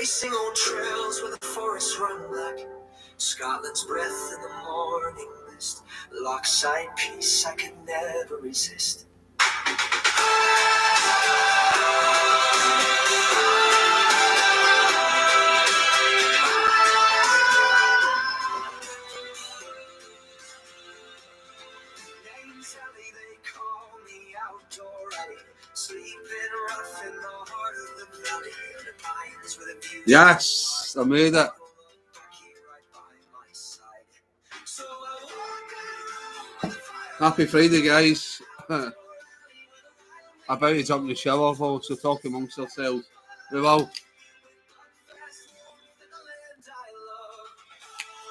Tracing old trails where the forests run black. Scotland's breath in the morning mist. Lockside peace I could never resist. They call me outdoor alley. Sleeping rough in the heart of the valley. The pines with a view. Yes, I made it. Happy Friday, guys. About to jump in the shower, so talk amongst ourselves. We will.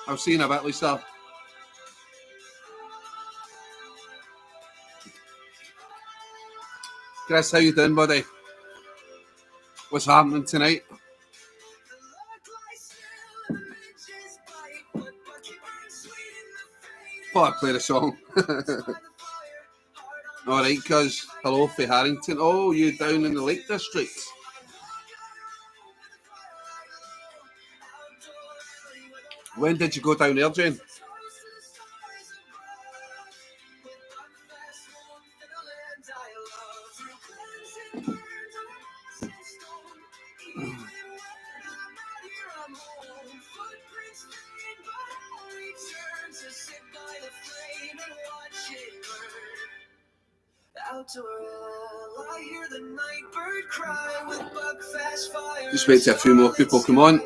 I'll see you in a bit, Lisa. Chris, how you doing, buddy? What's happening tonight? Thought I'd play the song. Alright, cuz. Hello for Harrington. Oh, you down in the Lake District? When did you go down there, Jane? Just wait till a few more people come on.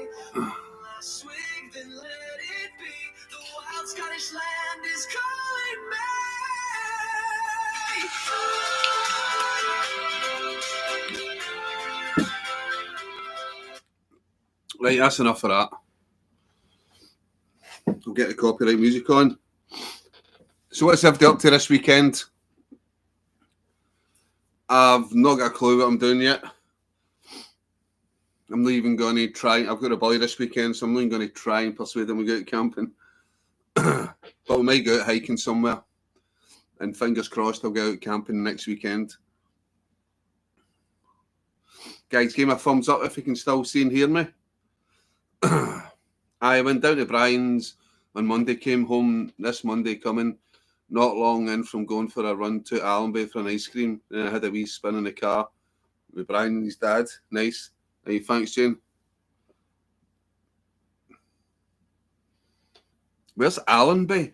Right, that's enough of that. I'll get the copyright music on. So what's everybody up to this weekend? I've not got a clue what I'm doing yet. I'm not even going to try. I've got a boy this weekend, so I'm not even going to try and persuade him to go out camping. But we might go out hiking somewhere. And fingers crossed I'll go out camping next weekend. Guys, give me a thumbs up if you can still see and hear me. I went down to Brian's on Monday, came home this Monday coming, not long in from going for a run to Allenby for an ice cream. And I had a wee spin in the car with Brian and his dad. Nice. Hey, thanks, Jane. Where's Allenby?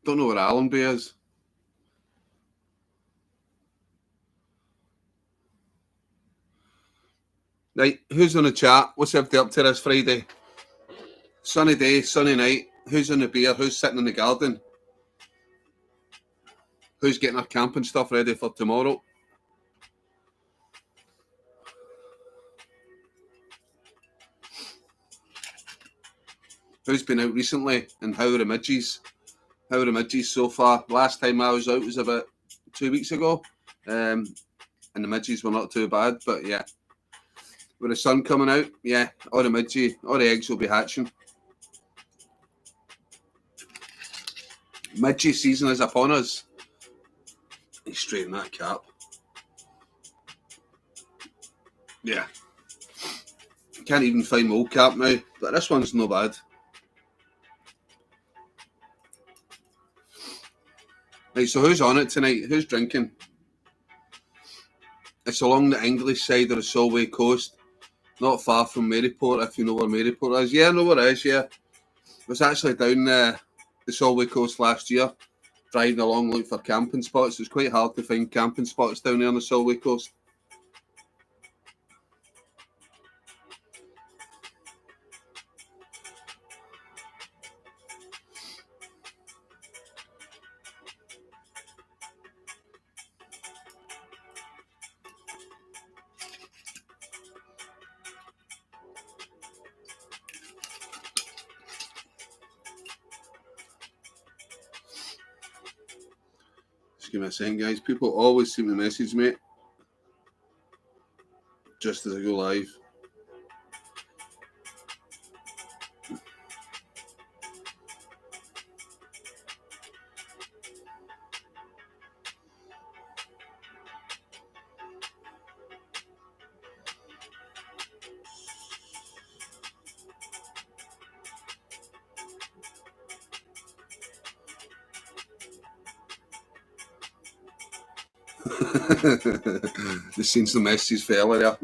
Don't know where Allenby is. Right, who's on the chat? What's everybody up to this Friday? Sunny day, sunny night. Who's on the beer? Who's sitting in the garden? Who's getting our camping stuff ready for tomorrow? Who's been out recently and how are the midges? How are the midges so far? Last time I was out was about 2 weeks ago. And the midges were not too bad, but yeah. With the sun coming out, yeah, all the eggs will be hatching. Midgie season is upon us. He's straighten that cap. Yeah. Can't even find my old cap now, but this one's no bad. Right, so who's on it tonight? Who's drinking? It's along the English side of the Solway coast, not far from Maryport, if you know where Maryport is. Yeah, I know where it is, yeah. I was actually down the Solway coast last year, driving along looking for camping spots. It's quite hard to find camping spots down there on the Solway coast. Give me a second, guys. People always seem to message me just as I go live. Just seen some messages for earlier.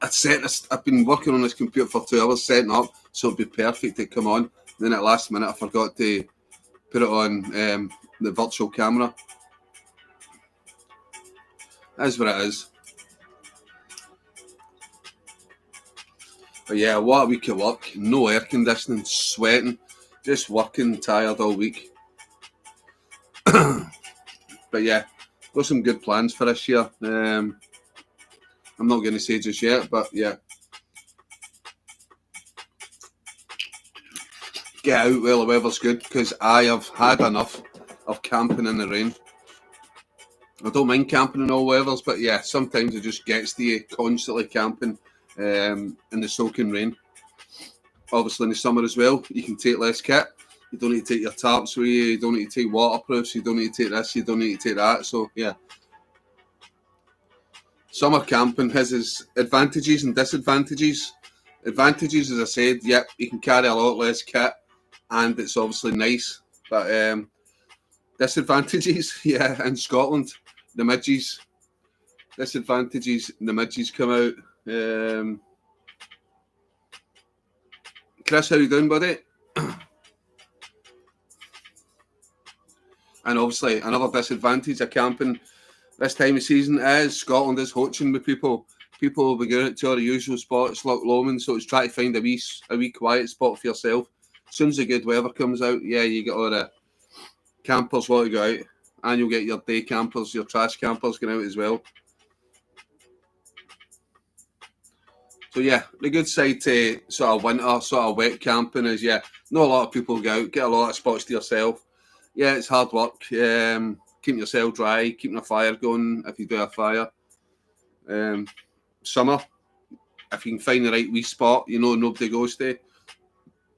I've been working on this computer for 2 hours setting up, so it'd be perfect to come on. Then at last minute, I forgot to put it on the virtual camera. That's what it is. But yeah, what a week of work. No air conditioning, sweating, just working, tired all week. But yeah, got some good plans for this year. I'm not going to say just yet, but yeah. Get out while the weather's good, because I have had enough of camping in the rain. I don't mind camping in all weathers, but yeah, sometimes it just gets to you constantly camping in the soaking rain. Obviously in the summer as well, you can take less kit. You don't need to take your tarps with you, you don't need to take waterproofs, you don't need to take this, you don't need to take that. So yeah, summer camping has its advantages and disadvantages. Advantages, as I said, yep, you can carry a lot less kit, and it's obviously nice. But disadvantages, yeah, in Scotland, the midges. Disadvantages, the midges come out. Chris, how you doing, buddy? And obviously, another disadvantage of camping this time of season is Scotland is hoaching with people. People will be going to all the usual spots, Loch Lomond, so it's trying to find a wee quiet spot for yourself. As soon as the good weather comes out, yeah, you get all the campers want to go out, and you'll get your day campers, your trash campers going out as well. So yeah, the good side to sort of winter, sort of wet camping is, yeah, not a lot of people go out, get a lot of spots to yourself. Yeah, it's hard work. Keeping yourself dry, keeping a fire going if you do have a fire. Summer, if you can find the right wee spot, you know nobody goes to,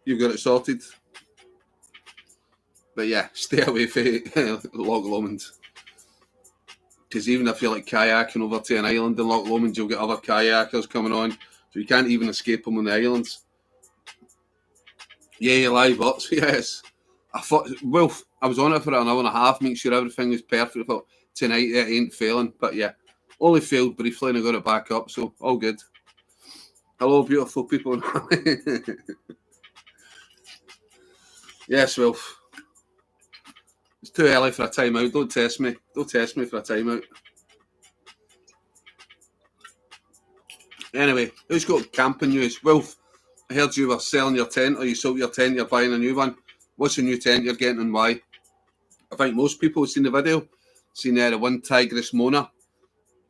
you've got it sorted. But yeah, stay away from Loch Lomond. Because even if you're like kayaking over to an island in Loch Lomond, you'll get other kayakers coming on. So you can't even escape them on the islands. Yeah, live ups, yes. I thought, well, I was on it for an hour and a half, make sure everything was perfect. I thought, tonight it ain't failing. But yeah, only failed briefly and I got it back up, so all good. Hello, beautiful people. Yes, Wilf. It's too early for a timeout. Don't test me. Don't test me for a timeout. Anyway, who's got camping news? Wilf, I heard you were selling your tent, or you sold your tent, you're buying a new one. What's the new tent you're getting and why? I think most people have seen the video, seen the one Tigris Mona.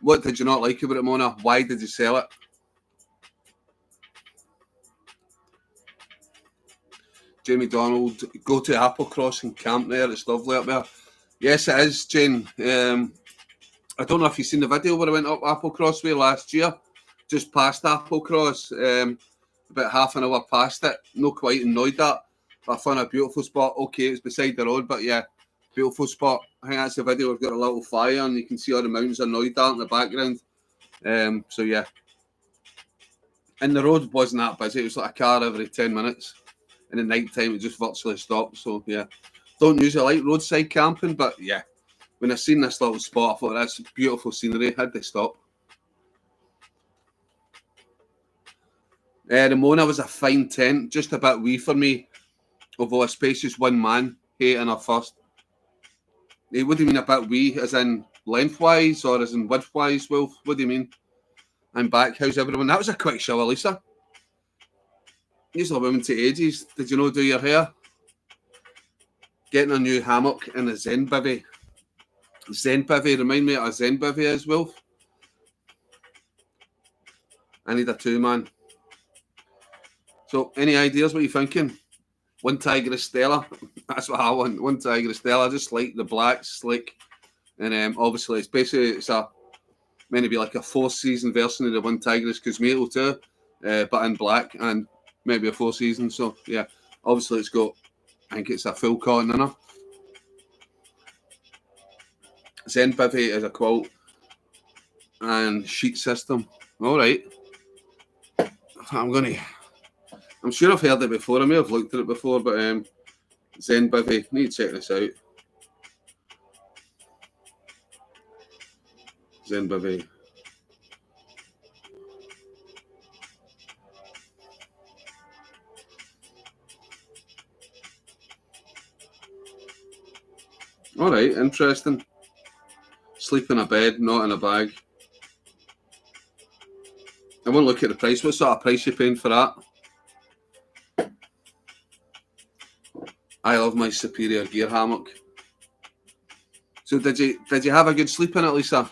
What did you not like about it, Mona? Why did you sell it? Jamie Donald, go to Applecross and camp there. It's lovely up there. Yes, it is, Jane. I don't know if you've seen the video where I went up Applecross way last year, just past Applecross, about half an hour past it. Not quite annoyed that, but I found a beautiful spot. Okay, it's beside the road, but yeah, beautiful spot. I think that's the video. We've got a little fire and you can see all the mountains of Knoydart in the background. So yeah. And the road wasn't that busy. It was like a car every 10 minutes. And at night time, it just virtually stopped. So yeah, don't usually like roadside camping, but yeah, when I seen this little spot, I thought that's beautiful scenery. Had to stop. The Mona was a fine tent, just a bit wee for me, although a spacious one man hating her first. What do you mean a bit wee, as in lengthwise or as in widthwise, Wilf? What do you mean? I'm back. How's everyone? That was a quick shower, Lisa. These are women to ages. Did you know do your hair? Getting a new hammock and a Zen bivvy. Zen bivvy, remind me what a Zen bivvy is, Wilf. I need a 2-man. So, any ideas what you're thinking? One Tigris Stella. That's what I want. One Tigris Stella. I just like the black, slick. And obviously, it's basically, it's meant to be like a 4-season version of the One Tigris Cosmato too, but in black and maybe a 4-season. So, yeah, obviously, it's got, I think it's a full cotton in it. Zen Bivvy is a quilt and sheet system. All right. I'm sure I've heard it before. I may have looked at it before, but Zen Bivvy, need to check this out. Zen baby. All right, interesting. Sleep in a bed, not in a bag. I won't look at the price. What sort of price you paying for that? I love my Superior Gear hammock. So did you have a good sleep in it, Lisa?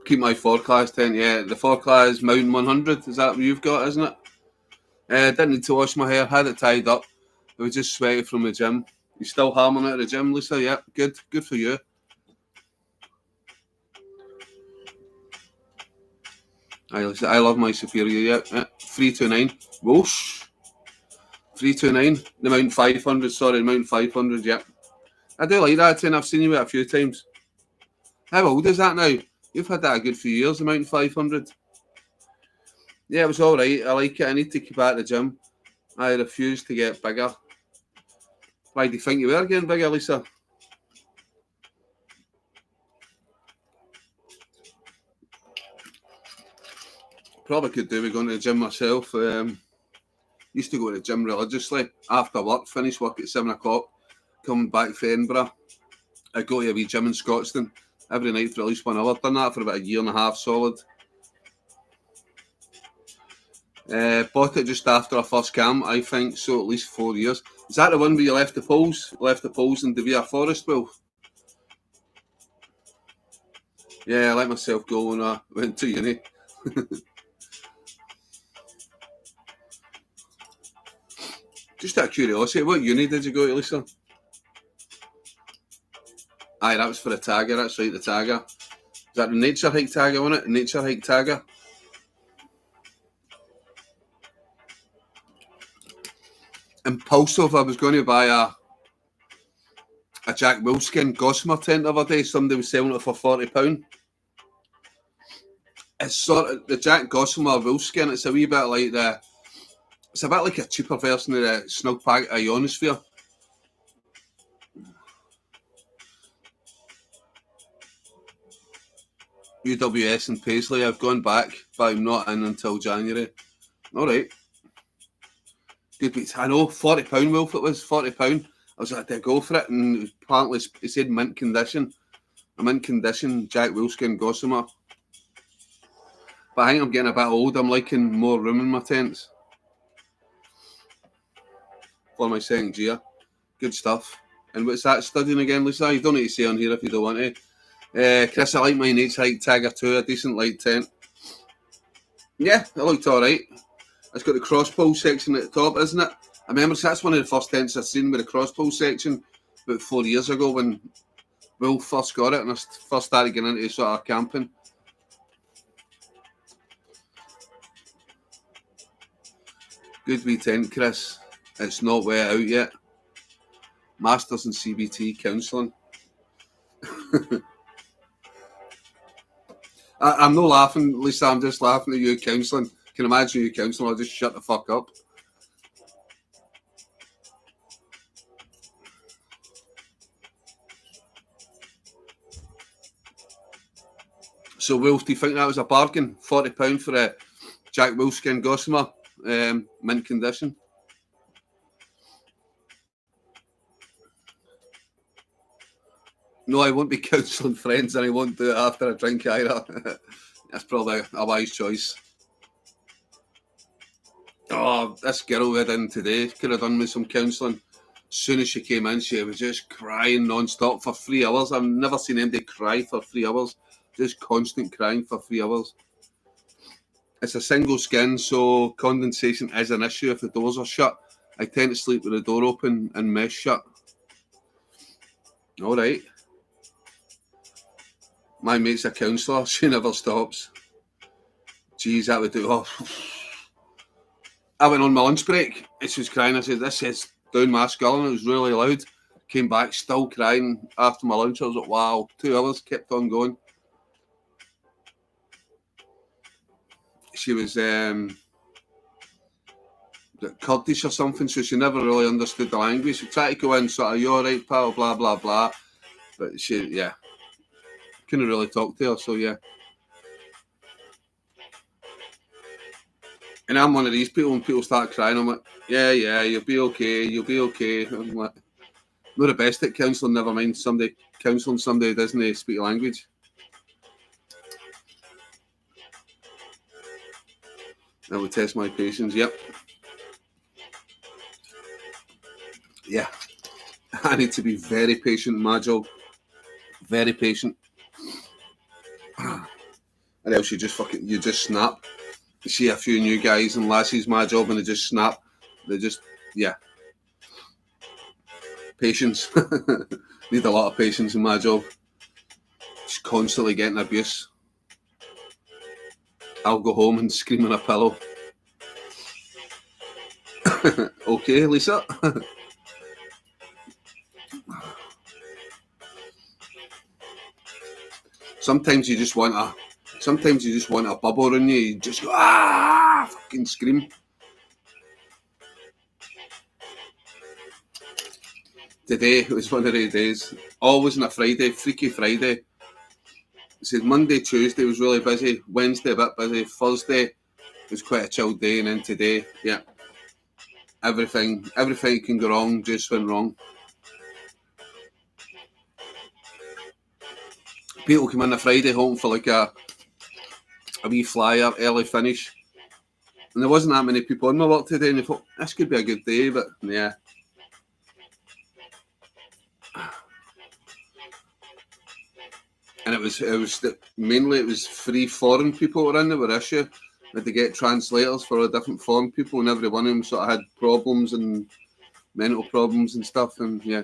Keep my 4-class tent, yeah. The 4-class Mountain 100, is that what you've got, isn't it? Didn't need to wash my hair, had it tied up. I was just sweaty from the gym. You still hammering it at the gym, Lisa? Yeah, good for you. I love my Superior, yeah. 329. Whoosh. 329. The Mountain 500, sorry, the Mountain 500, yeah. I do like that, and I've seen you with it a few times. How old is that now? You've had that a good few years, the Mountain 500. Yeah, it was alright. I like it. I need to keep at the gym. I refuse to get bigger. Why do you think you were getting bigger, Lisa? Probably could do with going to the gym myself. Used to go to the gym religiously after work, finish work at 7 o'clock, coming back from Edinburgh. I go to a wee gym in Scotstoun every night for at least 1 hour. Done that for about a year and a half solid. Bought it just after our first camp, I think, so at least 4 years. Is that the one where you left the poles? Left the poles in De Vere Forest, Will? Yeah, I let myself go when I went to uni. Just out of curiosity, what uni did you go to, Lisa? Aye, that was for the Tagger, that's right, the Tagger. Is that the Nature Hike Tagger, wasn't it? Nature Hike Tagger. Impulsive, I was going to buy a Jack Wolfskin Gossamer tent the other day. Somebody was selling it for £40. It's sort of the Jack Gossamer Wolfskin. It's a wee bit like it's a bit like a cheaper version of the Snugpak Ionosphere. UWS and Paisley. I've gone back, but I'm not in until January. All right. Good beats. I know, £40, Wolf, it was £40. I was like, did I go for it? And apparently it said mint condition. A mint condition Jack Wolfskin Gossamer. But I think I'm getting a bit old. I'm liking more room in my tents. For my second year. Good stuff. And what's that studying again, Lisa? You don't need to say on here if you don't want to. Chris, I like my Nature Hike Tagger too. A decent light tent. Yeah, it looked alright. It's got the crossbow section at the top, isn't it? I remember that's one of the first tents I've seen with the crossbow section about 4 years ago when Will first got it and I first started getting into sort of camping. Good wee tent, Chris. It's not wet out yet. Masters in CBT counselling. I'm not laughing, Lisa. I'm just laughing at you counselling. Can imagine you counselling. I'll just shut the fuck up. So, Wolf, do you think that was a bargain? £40 for a Jack Wolfskin Gossamer, mint condition? No, I won't be counselling friends and I won't do it after a drink either. That's probably a wise choice. Oh, this girl we had in today could have done with some counselling. As soon as she came in, she was just crying non-stop for 3 hours. I've never seen anybody cry for 3 hours. Just constant crying for 3 hours. It's a single skin, so condensation is an issue if the doors are shut. I tend to sleep with the door open and mesh shut. All right. My mate's a counsellor. She never stops. Jeez, that would do. Oh. I went on my lunch break and she was crying. I said, this is down my skull, and it was really loud. Came back still crying after my lunch. I was like, wow, 2 hours, kept on going. She was Kurdish or something, so she never really understood the language. She tried to go in sort of, you all right, pal, blah, blah, blah. But she, yeah. couldn't really talk to her, so yeah. And I'm one of these people, when people start crying, I'm like, yeah, you'll be okay. I'm like, not the best at counselling, never mind counselling somebody who doesn't speak language. That would test my patience, yep. Yeah. I need to be very patient in my job. Very patient. Or else you just snap. You see a few new guys and lassies my job and they just snap. Yeah. Patience. Need a lot of patience in my job. Just constantly getting abuse. I'll go home and scream on a pillow. Okay, Lisa. Sometimes you just want a bubble in you. You just go, fucking scream. Today it was one of the days. Always on a Friday, Freaky Friday. It said Monday, Tuesday was really busy. Wednesday a bit busy. Thursday was quite a chill day, and then today, yeah, everything can go wrong just went wrong. People come in a Friday home for like a wee flyer, early finish, and there wasn't that many people in my work today, and they thought this could be a good day, but yeah. And it was mainly three foreign people were in there with issue. Had to get translators for all the different foreign people, and every one of them sort of had problems and mental problems and stuff. And yeah,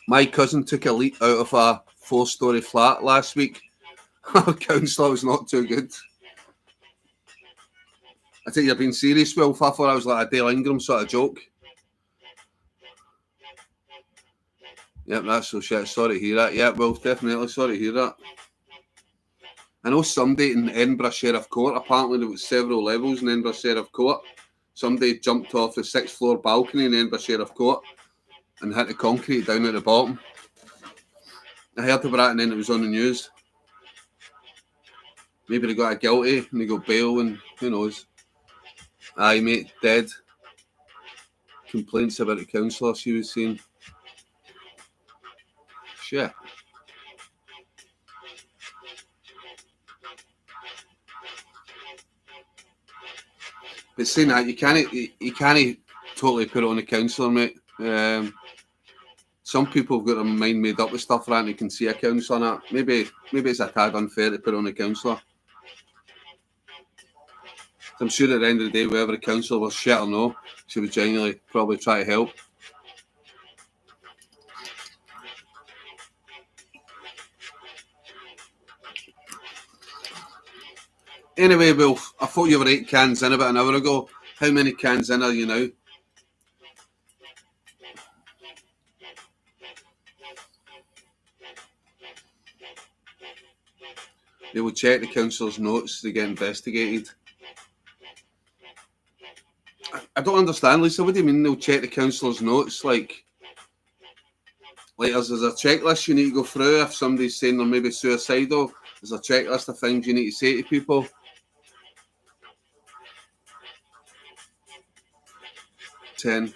my cousin took a leak out of a 4-story flat last week. Our counsellor was not too good. I think you're being serious, Will. I thought I was like a Dale Ingram sort of joke. Yep, that's so shit. Sorry to hear that. Yeah, well, definitely sorry to hear that. I know somebody in Edinburgh Sheriff Court, apparently there was several levels in Edinburgh Sheriff Court. Somebody jumped off the 6th floor balcony in Edinburgh Sheriff Court and hit the concrete down at the bottom. I heard about that and then it was on the news. Maybe they got a guilty and they got bail and who knows. Aye, mate, dead. Complaints about the counsellor, she was saying. Shit. But saying that, you can't totally put it on the counsellor, mate. Some people have got their mind made up with stuff like that and you can see a counsellor on that. Maybe it's a tad unfair to put it on a counsellor. I'm sure at the end of the day, whether the counsellor was shit or no, she would genuinely probably try to help. Anyway, Wolf, I thought you were 8 cans in about an hour ago. How many cans in are you now? They will check the counsellor's notes to get investigated. I don't understand, Lisa. What do you mean they'll check the counsellor's notes? Like there's a checklist you need to go through if somebody's saying they're maybe suicidal. There's a checklist of things you need to say to people. Ten.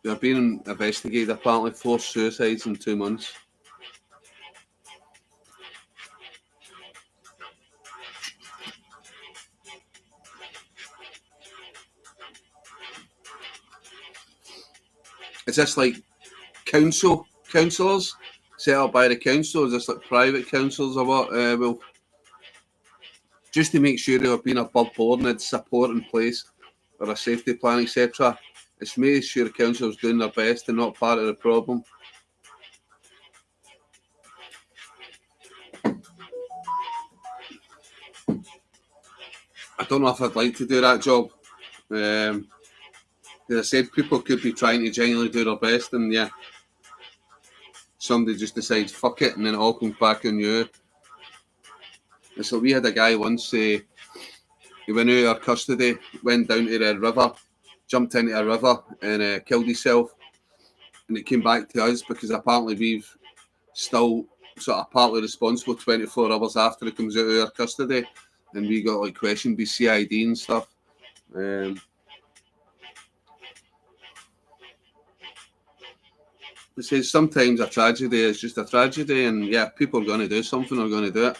They're being investigated, apparently 4 suicides in 2 months. Is this like counsellors set up by the council? Is this like private councils or what? Well, just to make sure there have been above board and had support in place or a safety plan, etc. It's making sure the council's doing their best and not part of the problem. I don't know if I'd like to do that job. As I said, people could be trying to genuinely do their best and yeah, somebody just decides fuck it and then it all comes back on you. And so we had a guy once say He went out of our custody, went down to the river, jumped into a river and killed himself. And it came back to us because apparently we've still sort of partly responsible 24 hours after it comes out of our custody. And we got like questioned by CID and stuff. It says sometimes a tragedy is just a tragedy, and yeah, people are going to do something, are going to do it.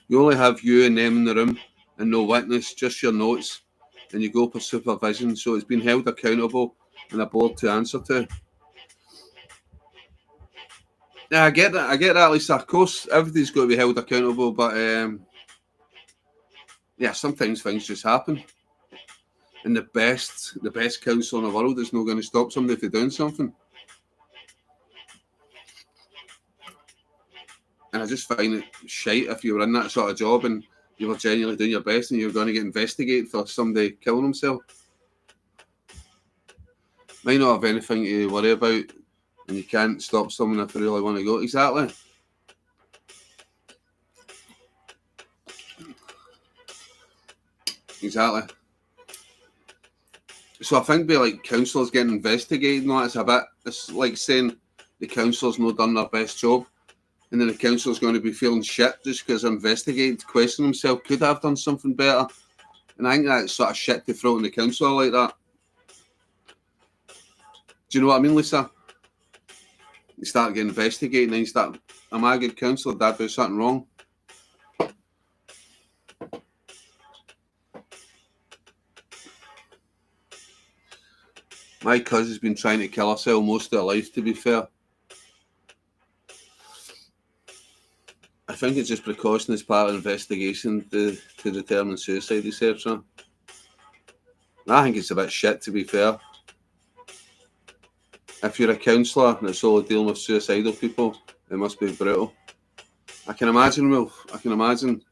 You only have you and them in the room and no witness, just your notes, and you go for supervision, so it's been held accountable and a board to answer to. Yeah, I get that, Lisa. Of course, everything's got to be held accountable, but yeah, sometimes things just happen. And the best counsel in the world is not going to stop somebody from doing something. And I just find it shite if you were in that sort of job and you were genuinely doing your best and you're going to get investigated for somebody killing himself. Might not have anything to worry about, and you can't stop someone if they really want to go. Exactly. Exactly. So I think by like counsellors getting investigated and that, it's like saying the counsellor's not done their best job, and then the counsellor's going to be feeling shit just because they're investigated, questioning himself, could I have done something better? And I think that's sort of shit to throw in the counsellor like that. Do you know what I mean, Lisa? You start getting investigated and then you start, am I a good counsellor? Did I do something wrong? My cousin's been trying to kill herself most of her life, to be fair. I think it's just precaution as part of investigation to determine suicide, etc. I think it's a bit shit, to be fair. If you're a counsellor that's only dealing with suicidal people, it must be brutal. I can imagine, Wolf. I can imagine.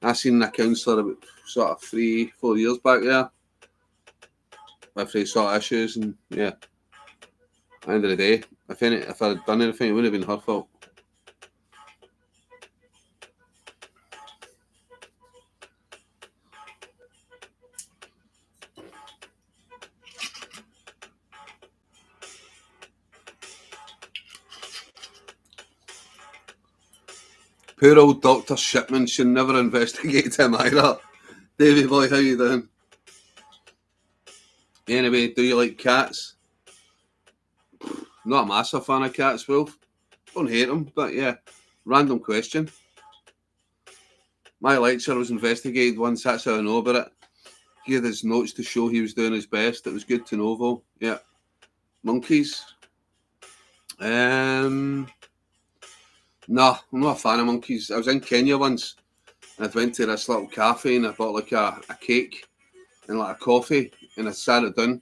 I seen a counsellor about sort of 3-4 years back there with these sort of issues, and yeah. At the end of the day, if I'd done anything, it wouldn't have been her fault. Poor old Dr. Shipman should never investigate him either. Davey boy, how you doing? Anyway, do you like cats? Not a massive fan of cats, Wolf. Don't hate them, but yeah. Random question. My lecturer was investigated once, that's how I know about it. He had his notes to show he was doing his best. It was good to know, though. Yeah. Monkeys? No, I'm not a fan of monkeys. I was in Kenya once, and I went to this little cafe, and I bought like a cake and like a coffee, and I sat it down,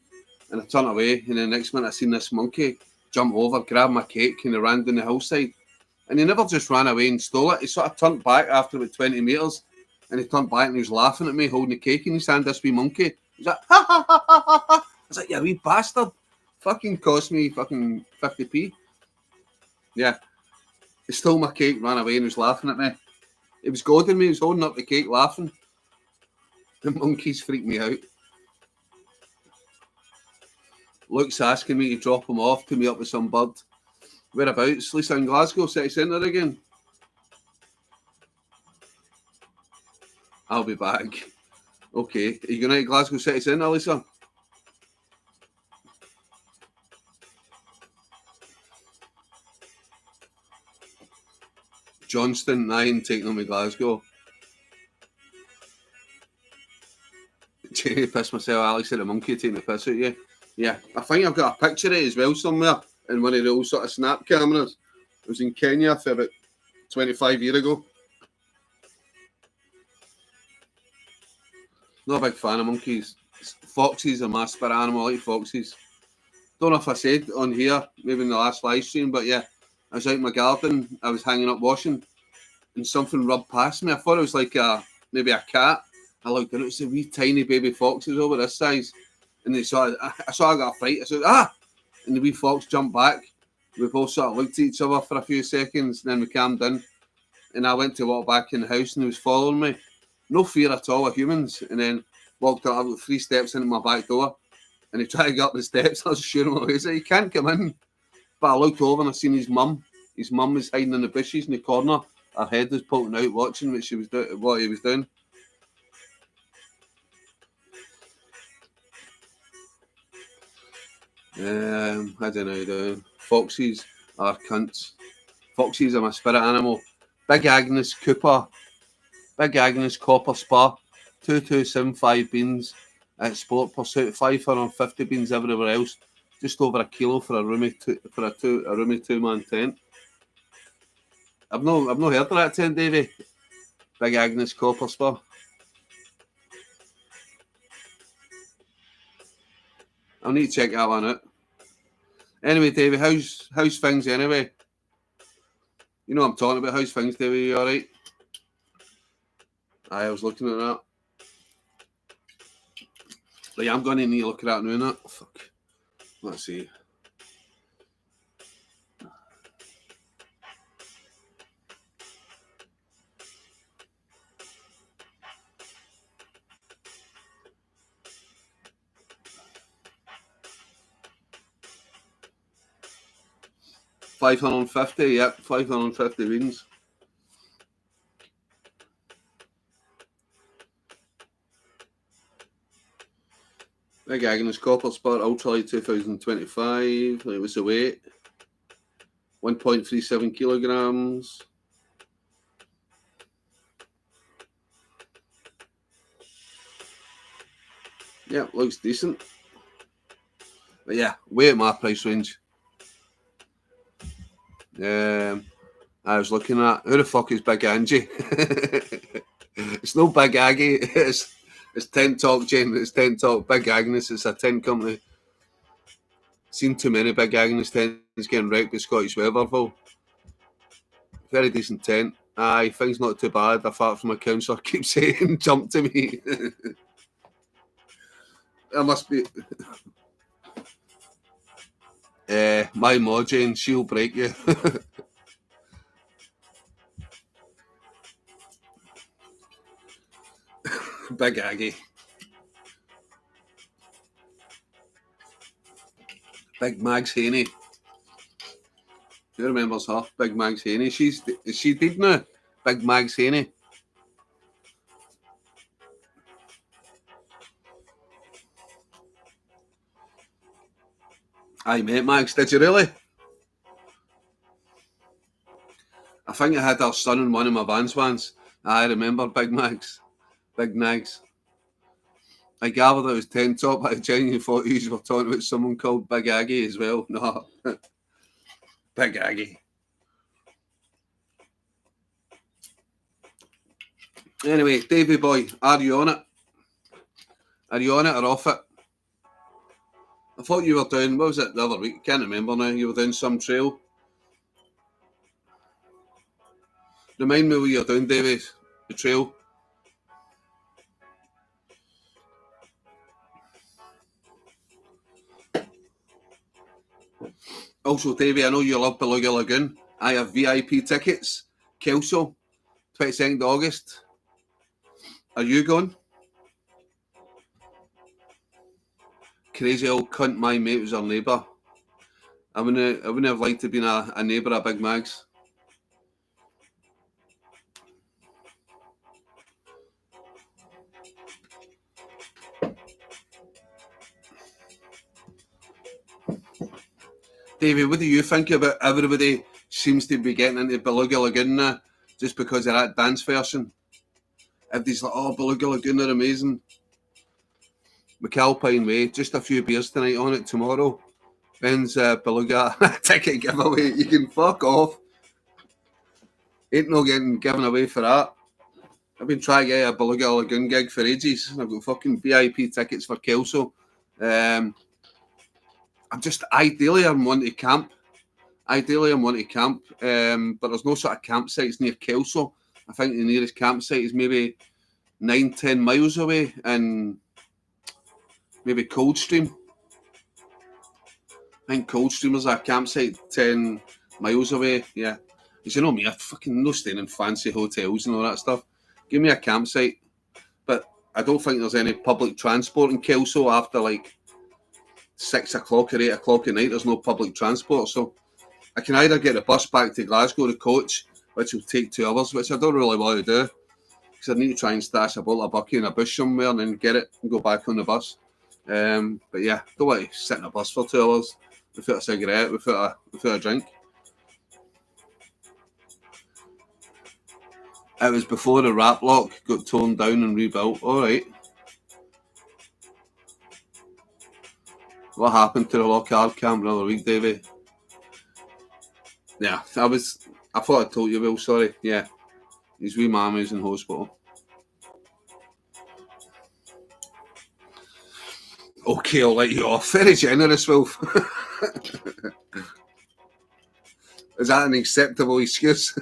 and I turned away, and the next minute I seen this monkey jump over, grab my cake, and he ran down the hillside. And he never just ran away and stole it. He sort of turned back after about 20 metres, and he turned back and he was laughing at me, holding the cake in his hand, this wee monkey. He's like, ha ha ha ha ha. I was like, you wee bastard. Fucking cost me fucking 50p. Yeah. He stole my cake, ran away, and was laughing at me. He was goading me, he was holding up the cake, laughing. The monkeys freaked me out. Luke's asking me to drop him off to meet up with some bird. Whereabouts? Lisa, in Glasgow City Centre again? I'll be back. Okay. Are you going to Glasgow City Centre, Lisa? Johnston, 9, taking on me Glasgow. Jamie pissed myself. Alex said a monkey taking the piss out of you. Yeah, I think I've got a picture of it as well somewhere in one of the old sort of snap cameras. It was in Kenya for about 25 years ago. Not a big fan of monkeys. Foxes are my spirit animal. I like foxes. Don't know if I said on here, maybe in the last live stream, but yeah, I was out in my garden. I was hanging up washing, and something rubbed past me. I thought it was like maybe a cat. I looked and it was a wee tiny baby foxes over this size, and I saw I got a fright. I said, ah! And the wee fox jumped back. We both sort of looked at each other for a few seconds, and then we calmed down. and I went to walk back in the house, and he was following me. No fear at all of humans. And then walked out, I've got 3 steps into my back door, and he tried to get up the steps. I was shooting him away. He said, "You can't come in." But I looked over and I seen his mum. His mum was hiding in the bushes in the corner. Her head was poking out, watching what he was doing. I don't know. Foxes are cunts. Foxes are my spirit animal. Big Agnes Cooper. Big Agnes Copper Spur. 2275 beans at Sport Pursuit. 550 beans everywhere else. Just over a kilo for a roomy two-man tent. I've not heard of that tent, Davey. Big Agnes Copper Spur. I'll need to check that one out. Anyway, Davey, how's things anyway? You know what I'm talking about. How's things, Davey? You alright? I was looking at that. Like, I'm going to need to look at that now. Oh, fuck. Let's see. $550, yep, 550 beans. Big Agnes Copper Spur Ultralight 2025. It was the weight. 1.37 kilograms. Yeah, looks decent. But yeah, way at my price range. I was looking at who the fuck is Big Angie? It's no Big Aggie. It's Tent Talk, Jen. It's Tent Talk. Big Agnes. It's a tent company. Seen too many Big Agnes tents getting wrecked with Scottish Weatherville. Very decent tent. Aye, things not too bad. Apart from a councillor keeps saying, "Jump to me." There must be. My Ma Jane, she'll break you. Big Aggie. Big Mags Haney. Who remembers her? Big Mags Haney. Is she dead now? Big Mags Haney. I met Mags. Did you really? I think I had her son in one of my bands once. I remember Big Mags. Big Nags. I gathered it was Tent Top. I genuinely thought you were talking about someone called Big Aggie as well. No. Big Aggie. Anyway, Davey boy, are you on it? Are you on it or off it? I thought you were doing, what was it the other week? I can't remember now. You were doing some trail. Remind me what you're doing, Davey. The trail. Also, Davey, I know you love Beluga Lagoon. I have VIP tickets. Kelso, 22nd August. Are you going? Crazy old cunt, my mate was our neighbour. I wouldn't have liked to be a neighbour of Big Mags. Davey, what do you think about everybody seems to be getting into Beluga Lagoon now just because of that dance version? Everybody's like, oh, Beluga Lagoon are amazing. McAlpine Way, just a few beers tonight on it tomorrow. Ben's Beluga ticket giveaway. You can fuck off. Ain't no getting given away for that. I've been trying to get a Beluga Lagoon gig for ages. I've got fucking VIP tickets for Kelso. I'm just ideally I'm wanting to camp. But there's no sort of campsites near Kelso. I think the nearest campsite is maybe 9-10 miles away in maybe Coldstream. I think Coldstream is a campsite 10 miles away. Yeah. Because you know me, I fucking no staying in fancy hotels and all that stuff. Give me a campsite. But I don't think there's any public transport in Kelso after like 6 o'clock or 8 o'clock at night. There's no public transport. So I can either get a bus back to Glasgow, the coach, which will take 2 hours, which I don't really want to do. Because I need to try and stash a bottle of bucky in a bush somewhere and then get it and go back on the bus. But yeah, don't want to sit in a bus for 2 hours without a cigarette, without a drink. It was before the rap lock got torn down and rebuilt. All right. What happened to the Lockhart camp the other week, Davey? Yeah, I thought I told you, Will. Sorry. Yeah, his wee mammy's in hospital. Okay, I'll let you off. Very generous, Wilf. Is that an acceptable excuse?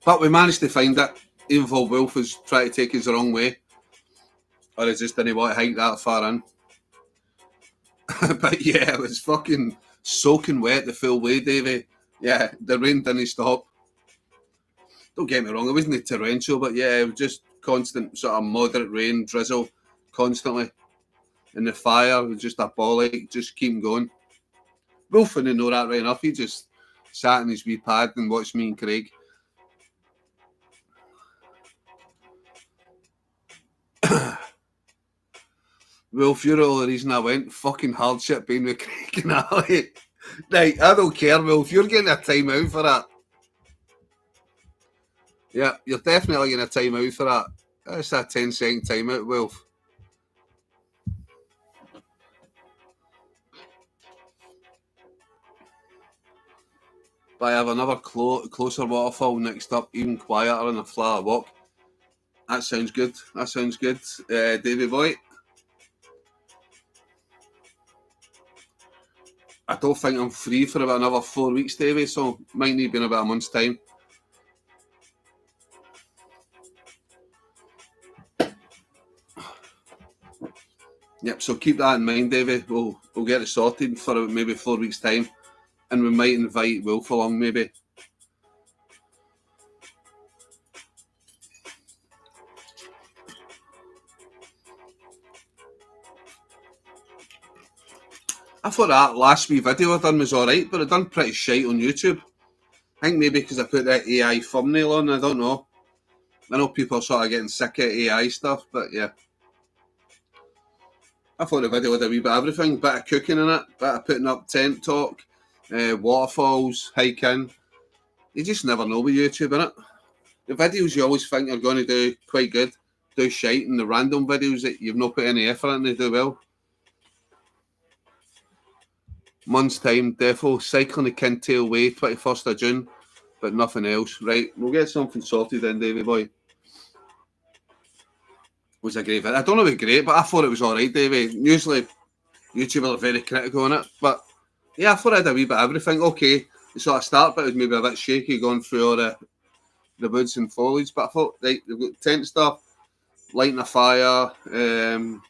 But we managed to find it, even though Wilf was trying to take us the wrong way. Or he just didn't want to hike that far in. But yeah, it was fucking soaking wet the full way, Davey. Yeah, the rain didn't stop. Don't get me wrong, it wasn't torrential, but yeah, it was just constant sort of moderate rain, drizzle, constantly. And the fire was just a bollock, just keep going. Wilf didn't know that right enough. He just sat in his wee pad and watched me and Craig. Wilf, you're all the reason I went. Fucking hardship being with Craig and Ali. Right, I don't care, Wilf. You're getting a time out for that. Yeah, you're definitely getting a time out for that. That's a 10-second time out, Wilf. But I have another closer waterfall next up, even quieter and a flatter walk. That sounds good. That sounds good. Davey boy. I don't think I'm free for about another 4 weeks, Davey, so might need be in about a month's time. Yep, so keep that in mind, Davey. We'll get it sorted for maybe 4 weeks' time. And we might invite Wilf along, maybe. I thought that last wee video I done was alright, but I done pretty shite on YouTube. I think maybe because I put that AI thumbnail on, I don't know. I know people are sort of getting sick of AI stuff, but yeah. I thought the video had a wee bit of everything, bit of cooking in it, bit of putting up tent talk, waterfalls, hiking. You just never know with YouTube, innit? The videos you always think are going to do quite good, do shite, and the random videos that you've not put any effort in, they do well. Month's time, defo, cycling the Kintail Way, 21st of June, but nothing else. Right, we'll get something sorted then, Davey boy. It was a great video. I don't know if it was great, but I thought it was alright, Davey. Usually, YouTubers are very critical on it, but yeah, I thought I had a wee bit of everything. Okay, the sort of start bit was maybe a bit shaky going through all the woods and foliage, but I thought, right, they've got tent stuff, lighting a fire, and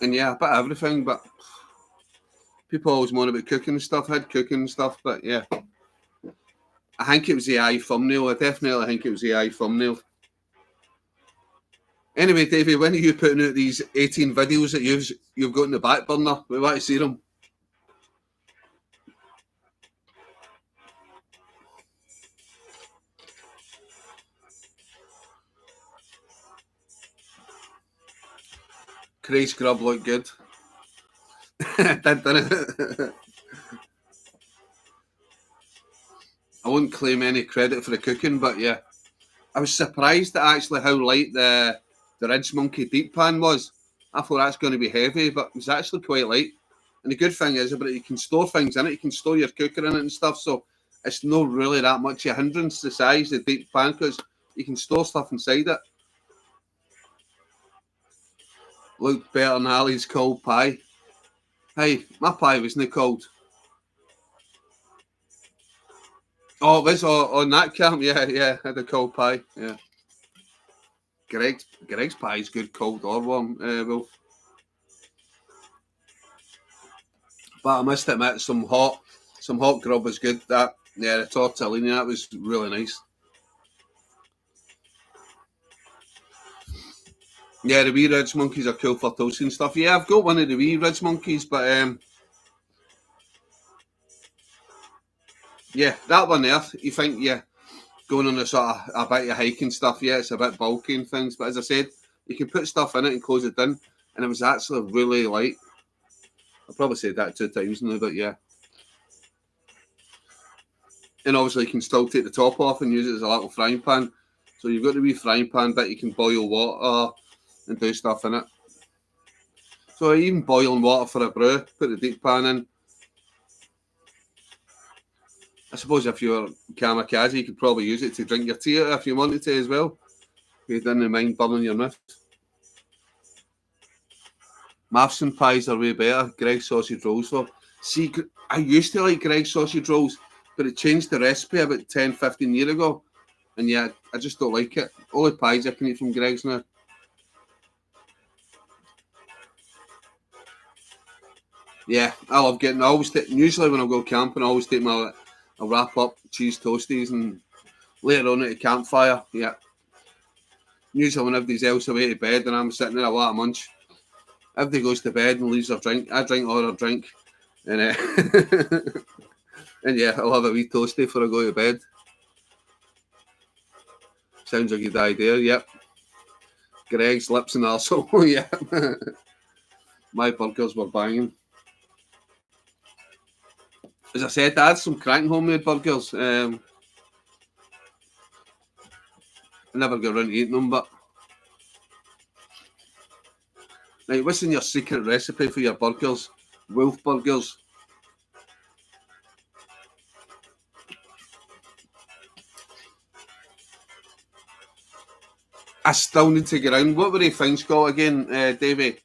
yeah, a bit of everything, but people always moan about cooking and stuff. I had cooking and stuff, but yeah. I think it was the AI thumbnail. I definitely think it was the AI thumbnail. Anyway, Davey, when are you putting out these 18 videos that you've got in the back burner? We want to see them. Craig's grub looked good. Didn't it? I wouldn't claim any credit for the cooking, but yeah. I was surprised at actually how light the Ridge Monkey deep pan was. I thought that's going to be heavy, but it was actually quite light. And the good thing is about it, you can store things in it. You can store your cooker in it and stuff, so it's not really that much a hindrance, the size of the deep pan, because you can store stuff inside it. Looked better than Ali's cold pie. Hey, my pie wasn't cold. Oh, it was on that camp, yeah, I had a cold pie, yeah. Greg's pie is good, cold or warm, Wolf. But I must admit, some hot grub was good. That the tortellini, that was really nice. Yeah, the wee Ridge Monkeys are cool for toasting stuff. Yeah, I've got one of the wee Ridge Monkeys, but yeah, that one there, you think, yeah, going on a sort of a bit of hiking stuff, yeah, it's a bit bulky and things. But as I said, you can put stuff in it and close it in, and it was actually really light. I've probably said that 2 times now, but yeah. And obviously, you can still take the top off and use it as a little frying pan. So you've got the wee frying pan bit, you can boil water and do stuff in it. So even boiling water for a brew, put the deep pan in. I suppose if you're kamikaze, you could probably use it to drink your tea if you wanted to as well. You didn't mind burning your mouth. Maths and pies are way better. Greg's sausage rolls though. See, I used to like Greg's sausage rolls, but it changed the recipe about 10, 15 years ago. And yeah, I just don't like it. All the pies I can eat from Greg's now. Yeah, I love getting. Usually when I go camping, I always take I'll wrap up cheese toasties and later on at the campfire. Yeah. Usually when everybody's else away to bed and I'm sitting there a lot of munch, everybody goes to bed and leaves their drink. I drink all their drink, and and yeah, I'll have a wee toasty before I go to bed. Sounds like a good idea. Yep. Greg's lips and arsehole. Yeah. My burgers were banging. As I said, I had some crank homemade burgers. I never got around to eating them, but right, what's in your secret recipe for your burgers? Wolf burgers. I still need to get around. What were the things called again, Davey?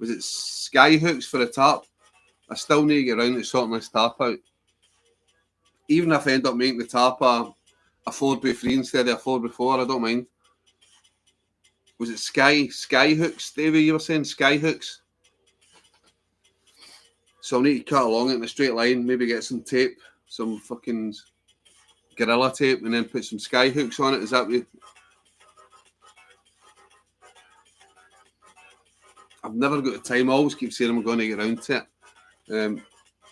Was it sky hooks for the tarp? I still need to get around to sorting this tarp out. Even if I end up making the tarp a 4x3 instead of a 4x4, I don't mind. Was it sky hooks, Davey? You were saying sky hooks? So I need to cut along it in a straight line, maybe get some tape, some fucking Gorilla tape, and then put some sky hooks on it. Is that what you... I've never got the time. I always keep saying I'm going to get around to it.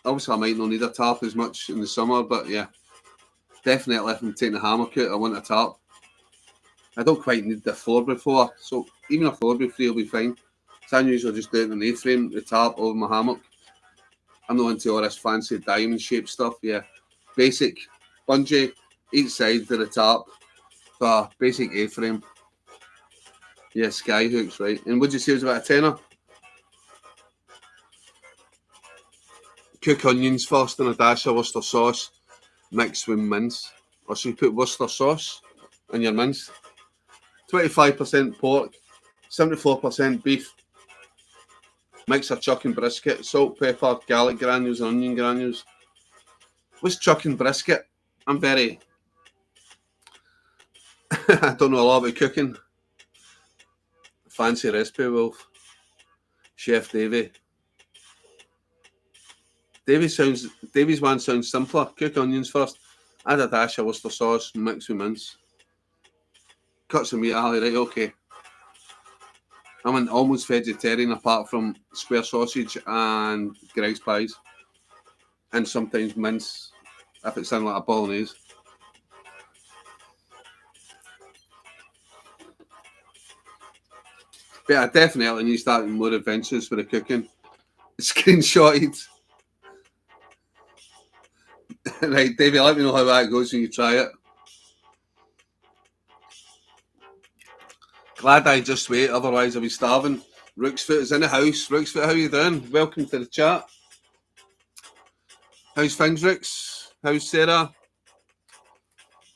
Obviously, I might not need a tarp as much in the summer, but yeah, definitely if I'm taking the hammock out, I want a tarp. I don't quite need the 4x4, so even a 4x3 will be fine. So I usually just do it in an A-frame, the tarp over my hammock. I'm not into all this fancy diamond-shaped stuff, yeah. Basic bungee, each side of the tarp, for basic A-frame. Yeah, sky hooks, right. And what'd you say it was about a tenner? Cook onions first in a dash of Worcester sauce, mixed with mince. Or so you put Worcester sauce on your mince. 25% pork, 74% beef. Mix of chuck and brisket, salt, pepper, garlic granules, and onion granules. What's chuck and brisket? I'm very... I don't know a lot about cooking. Fancy recipe, Wolf. Chef Davey. Davy's one sounds simpler. Cook onions first. Add a dash of Worcester sauce and mix with mince. Cut some meat, Ali, right, okay. I'm an almost vegetarian apart from square sausage and Greg's pies. And sometimes mince, if it's in like a bolognese. But I definitely need to start more adventures for the cooking. Screenshotted. Right, Davey, let me know how that goes when you try it. Glad I just wait, otherwise I'll be starving. Rooksfoot is in the house. Rooksfoot, how you doing? Welcome to the chat. How's things, Rooks? How's Sarah?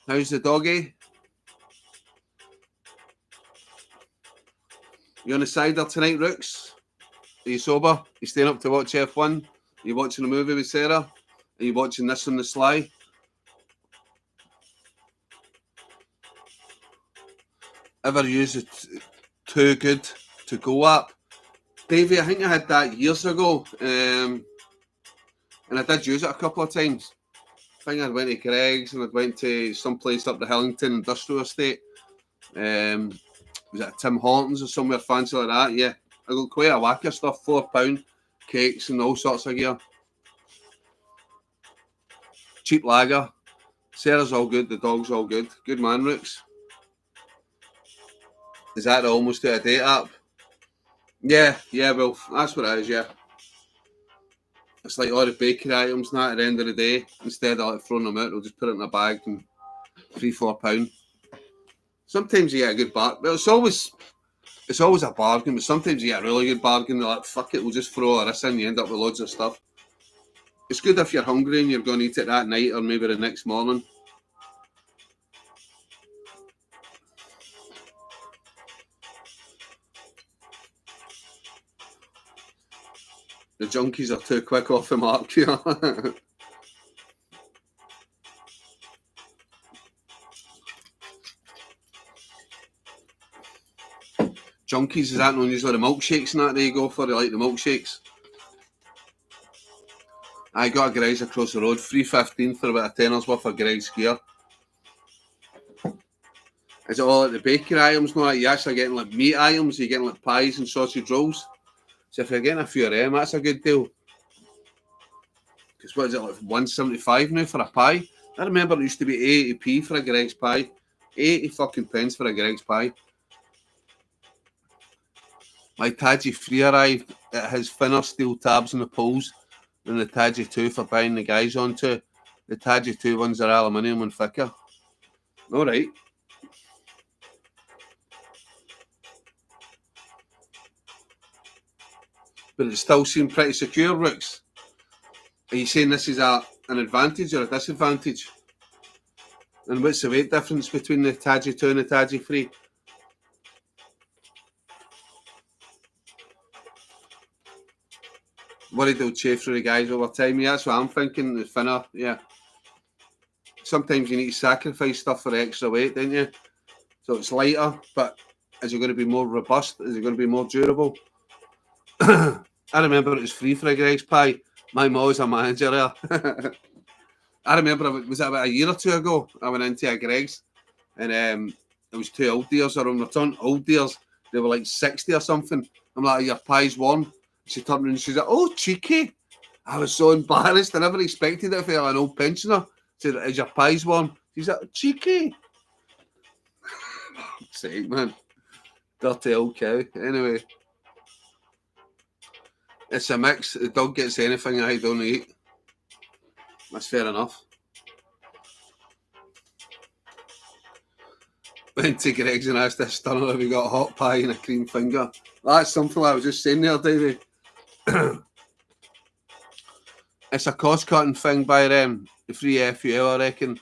How's the doggy? You on the cider tonight, Rooks? Are you sober? You staying up to watch F1? Are you watching a movie with Sarah? Are you watching this on the sly? ever used it too good to go up. Davey, I think I had that years ago, and I did use it a couple of times. I think I went to Greg's and I went to some place up the Hillington Industrial Estate. Was it Tim Hortons or somewhere fancy like that? Yeah, I got quite a whack of stuff, £4 cakes and all sorts of gear. Cheap lager. Sarah's all good, the dog's all good. Good man, Rooks. Is that the almost out of date app? Yeah, well, that's what it is, yeah. It's like all the bakery items now at the end of the day. Instead of like throwing them out, they'll just put it in a bag and £3-4. Sometimes you get a good bargain. Well, it's always a bargain, but sometimes you get a really good bargain. They're like, fuck it, we'll just throw all this in. You end up with loads of stuff. It's good if you're hungry and you're going to eat it that night or maybe the next morning. The junkies are too quick off the mark here. Junkies, is that known usually the milkshakes and that they go for? They like the milkshakes. I got a Greggs across the road, $3.15 for about a tenner's worth of Greggs gear. Is it all like the bakery items? No, like you're actually getting like meat items, you're getting like pies and sausage rolls. So if you're getting a few of them, that's a good deal. Because what is it, like $1.75 now for a pie? I remember it used to be 80p for a Greggs pie. 80 fucking pence for a Greggs pie. My Tadgy 3 arrived. It has thinner steel tabs on the poles than the Tadgy 2 for buying the guys onto. The Tadgy 2 ones are aluminium and thicker. Alright. But it still seemed pretty secure, Rooks. Are you saying this is an advantage or a disadvantage? And what's the weight difference between the Tadgy 2 and the Tadgy 3? Worried they'll chafe through the guys over time. Yeah, that's what I'm thinking. The thinner, yeah. Sometimes you need to sacrifice stuff for the extra weight, don't you? So it's lighter, but is it going to be more robust? Is it going to be more durable? I remember it was free for a Greggs pie. My mum was a manager there. I remember, was it about a year or two ago, I went into a Greggs and there was two old dears around return. Old dears, they were like 60 or something. I'm like, your pie's warm. She turned around and she's like, oh, cheeky. I was so embarrassed. I never expected it for an old pensioner. She said, is your pie's warm? She's like, cheeky. Sake, man. Dirty old cow. Anyway. It's a mix. The dog gets anything I don't eat. That's fair enough. Went to Greggs and asked this stunner if we got a hot pie and a cream finger. That's something I was just saying there, Davey. It's a cost-cutting thing by them. The free FUL, I reckon.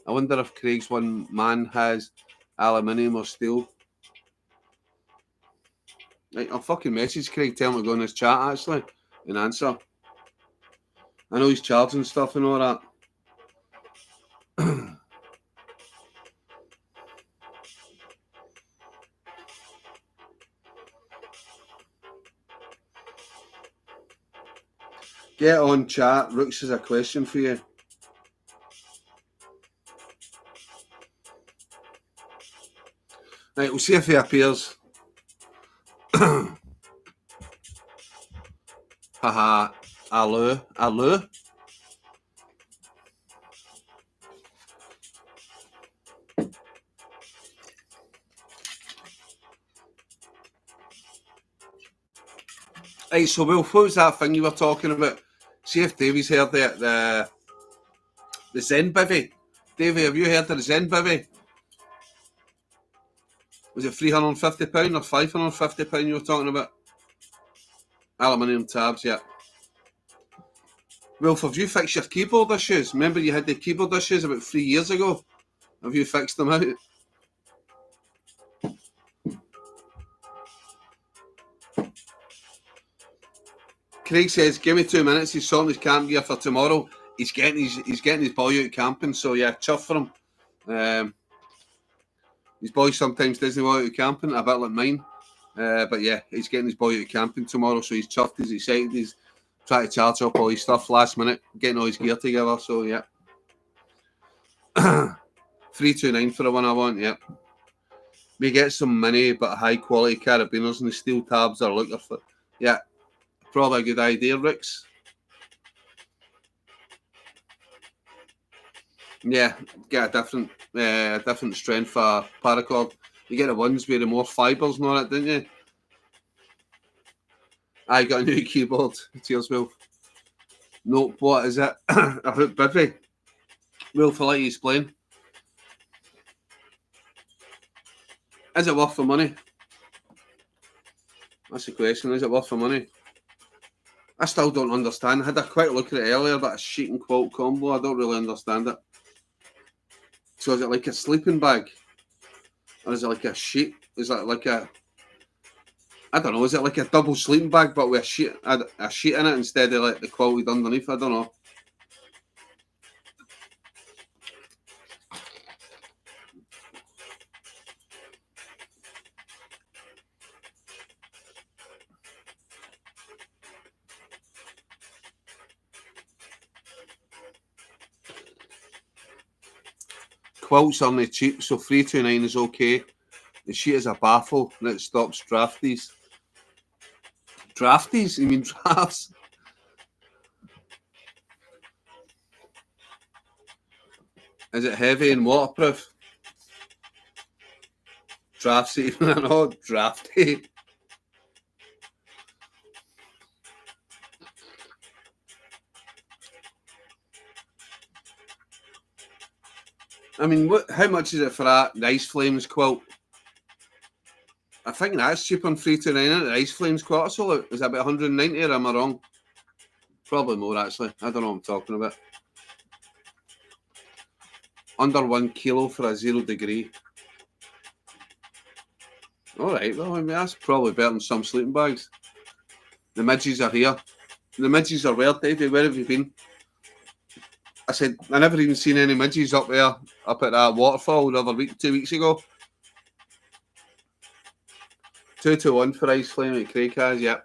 I wonder if Craig's one man has aluminium or steel. Right, I'll fucking message Craig, tell him to go in his chat actually and answer. I know he's charging stuff and all that. Get on chat. Rooks has a question for you. Right, we'll see if he appears. Haha. Hello. Hello. Right, so Will, what was that thing you were talking about? See if Davey's heard the Zen Bivvy. Davey, have you heard of the Zen Bivvy? Was it £350 or £550 you were talking about? Aluminium tabs, yeah. Wilf, have you fixed your keyboard issues? Remember you had the keyboard issues about 3 years ago? Have you fixed them out? Craig says, give me 2 minutes, he's sorting his camp gear for tomorrow. He's getting his boy out camping, so yeah, chuff for him. His boy sometimes doesn't go out camping, a bit like mine. But yeah, he's getting his boy out camping tomorrow, so he's chuffed, he's excited, he's trying to charge up all his stuff last minute, getting all his gear together, so yeah. 329 for the one I want, yeah. We get some mini but high quality carabiners and the steel tabs are looking for. Yeah, probably a good idea, Ricks. Yeah, get a different strength for paracord. You get the ones with the more fibres on it, didn't you? I got a new keyboard. Cheers, Will. Nope, what is it? A hoop bivvy. Wilf, I'll let you explain. Is it worth the money? That's the question. Is it worth the money? I still don't understand. I had a quick look at it earlier, but a sheet and quilt combo, I don't really understand it. So is it like a sleeping bag? Or is it like a sheet? Is it like a... I don't know, is it like a double sleeping bag but with a sheet in it instead of like the quilted underneath? I don't know. Quilts aren't cheap, so 329 is okay. The sheet is a baffle and it stops drafties. Drafties? You mean drafts? Is it heavy and waterproof? Drafts even, I know, drafty. I mean, how much is it for that Ice Flames quilt? I think that's cheap on 329. The Ice Flames quilt. So is that about 190 or am I wrong? Probably more actually. I don't know what I'm talking about. Under 1 kilo for a 0 degree. Alright, well, I mean, that's probably better than some sleeping bags. The midges are here. The midges are where, Davey? Where have you been? I said, I never even seen any midges up there, up at that waterfall the other week, 2 weeks ago. 2-1 for Ice Flame at Craig has, yeah.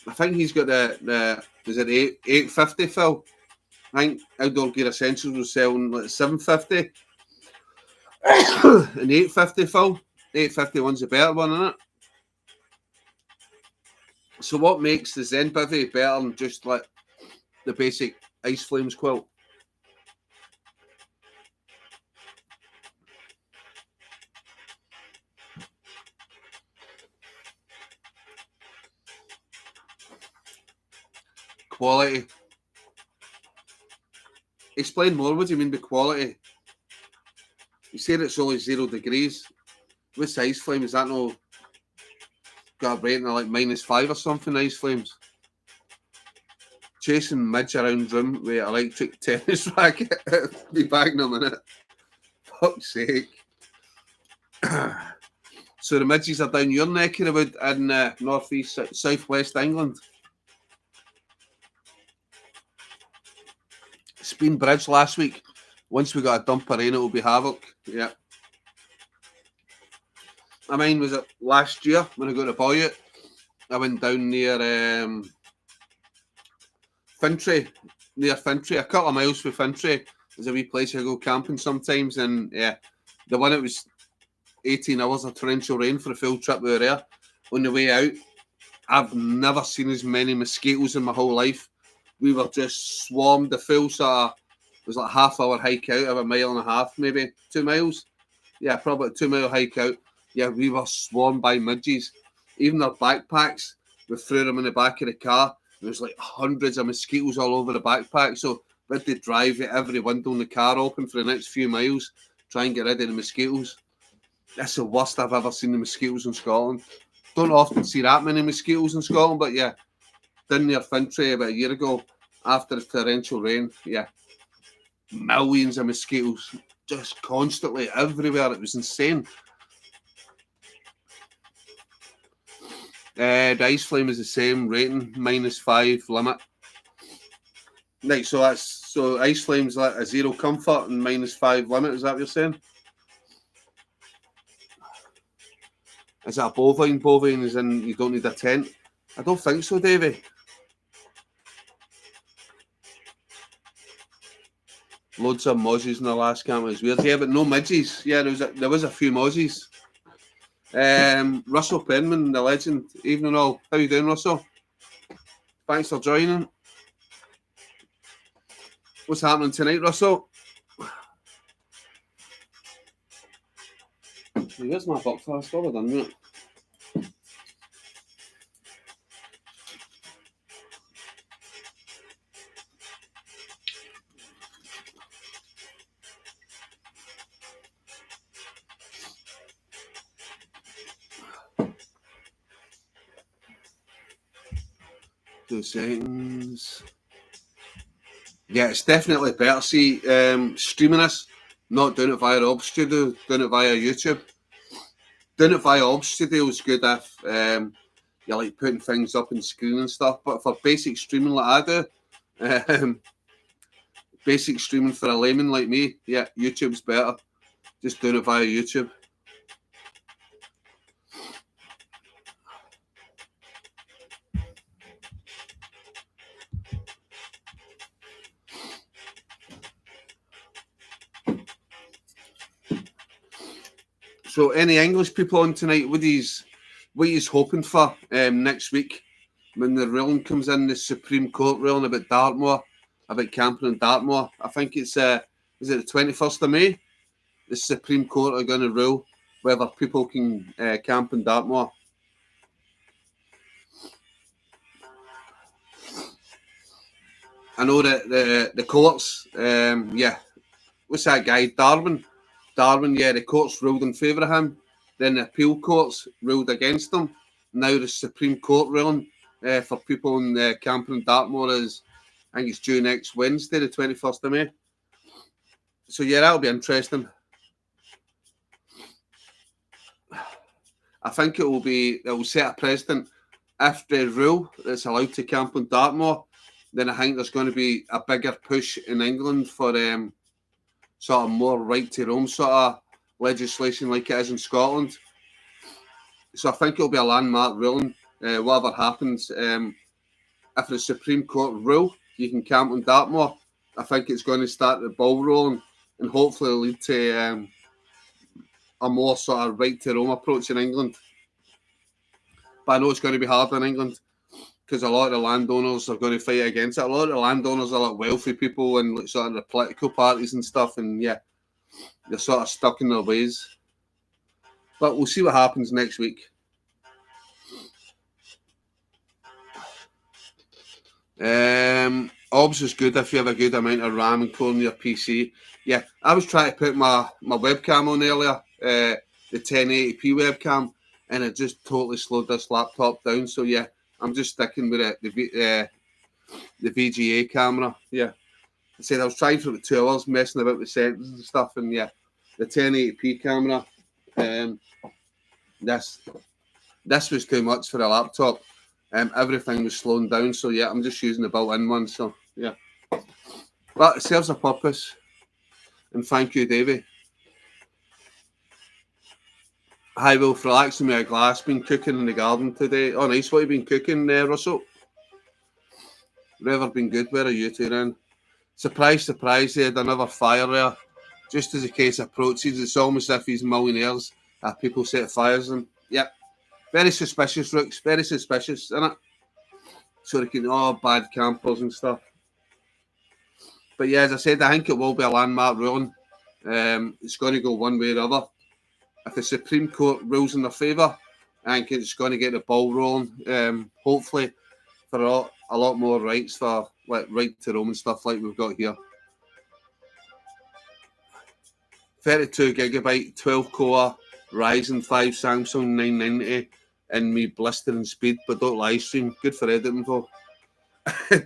I think he's got the is it 850 Phil? I think Outdoor Gear Essentials was selling like 750. And 850 Phil. 850 one's the better one, isn't it? So what makes the Zen Bivvy better than just like the basic Ice Flames quilt? Quality. Explain more. What do you mean by quality? You said it's only 0 degrees. What's Ice Flame? Is that no got a rating of like -5 or something? Ice Flames. Chasing midge around room with an electric tennis racket. Be back in a minute. Fuck's sake. So the midges are down your neck of the wood in northeast, southwest England. Speen Bridge last week. Once we got a dumper in, it will be havoc. Yeah. I mean, was it last year when I got to buy it? I went down near Fintry, a couple of miles from Fintry. There's a wee place I go camping sometimes, and yeah, the one it was 18 hours of torrential rain for a full trip we were there. On the way out, I've never seen as many mosquitoes in my whole life. We were just swarmed. The full sort of, it was like a half-hour hike out of 1.5 miles, maybe 2 miles. Yeah, probably a 2 mile hike out. Yeah, we were swarmed by midges. Even their backpacks, we threw them in the back of the car. There was like hundreds of mosquitoes all over the backpack. So we had to drive every window in the car open for the next few miles, try and get rid of the mosquitoes. That's the worst I've ever seen the mosquitoes in Scotland. Don't often see that many mosquitoes in Scotland, but yeah, down near Fintry about a year ago, after the torrential rain, yeah, millions of mosquitoes just constantly everywhere. It was insane. The Ice Flame is the same rating, -5 limit. Right, so Ice Flame's like a 0 comfort and -5 limit. Is that what you're saying? Is it a bovine? Bovine is in you don't need a tent. I don't think so, Davey. Loads of mozzies in the last camp. It was weird. Yeah, but no midges. Yeah, there was a few mozzies. Russell Penman, the legend. Evening all. How you doing, Russell? Thanks for joining. What's happening tonight, Russell? Where's my Buckfast? What have I done with it? Two seconds. Yeah, it's definitely better. See, streaming this, not doing it via Ob Studio, doing it via YouTube. Doing it via Ob Studio is good if you like putting things up on screen and stuff. But for basic streaming like I do, basic streaming for a layman like me, yeah, YouTube's better. Just doing it via YouTube. So, any English people on tonight? What he's hoping for next week when the ruling comes in, the Supreme Court ruling about Dartmoor, about camping in Dartmoor? I think it's is it the 21st of May? The Supreme Court are going to rule whether people can camp in Dartmoor. I know that the courts, yeah, what's that guy, Darwin? Yeah, the courts ruled in favour of him. Then the appeal courts ruled against him. Now the Supreme Court ruling for people in camping in Dartmoor is, I think it's due next Wednesday, the 21st of May. So yeah, that'll be interesting. I think it will set a precedent. If they rule it's allowed to camp in Dartmoor, then I think there's going to be a bigger push in England for sort of more right to roam sort of legislation like it is in Scotland. So I think it'll be a landmark ruling. Whatever happens, if the Supreme Court rule you can camp in Dartmoor, I think it's going to start the ball rolling and hopefully lead to a more sort of right to roam approach in England. But I know it's going to be hard in England because a lot of the landowners are going to fight against it. A lot of the landowners are like wealthy people and like sort of the political parties and stuff, and yeah, they're sort of stuck in their ways. But we'll see what happens next week. OBS is good if you have a good amount of RAM and core on your PC. Yeah, I was trying to put my webcam on earlier, the 1080p webcam, and it just totally slowed this laptop down. So yeah, I'm just sticking with it, the VGA camera. Yeah, I said I was trying for about 2 hours messing about with settings and stuff, and yeah, the 1080p camera. This was too much for the laptop. Everything was slowing down, so yeah, I'm just using the built-in one. So yeah, but it serves a purpose. And thank you, Davey. Hi, Wolf, relaxing with a glass. Been cooking in the garden today. Oh, nice. What have you been cooking, Russell? Never been good. Where are you two then? Surprise, surprise, they had another fire there. Just as the case approaches, it's almost as if these millionaires have people set fires in. Yep. Very suspicious, Rooks. Very suspicious, isn't it? So they can, bad campers and stuff. But yeah, as I said, I think it will be a landmark ruling. It's going to go one way or the other. If the Supreme Court rules in their favour, I think it's going to get the ball rolling. Hopefully, for a lot more rights for like right to roam and stuff like we've got here. 32 gigabyte, 12 core, Ryzen 5, Samsung 990, and me blistering speed, but don't live stream. Good for editing though.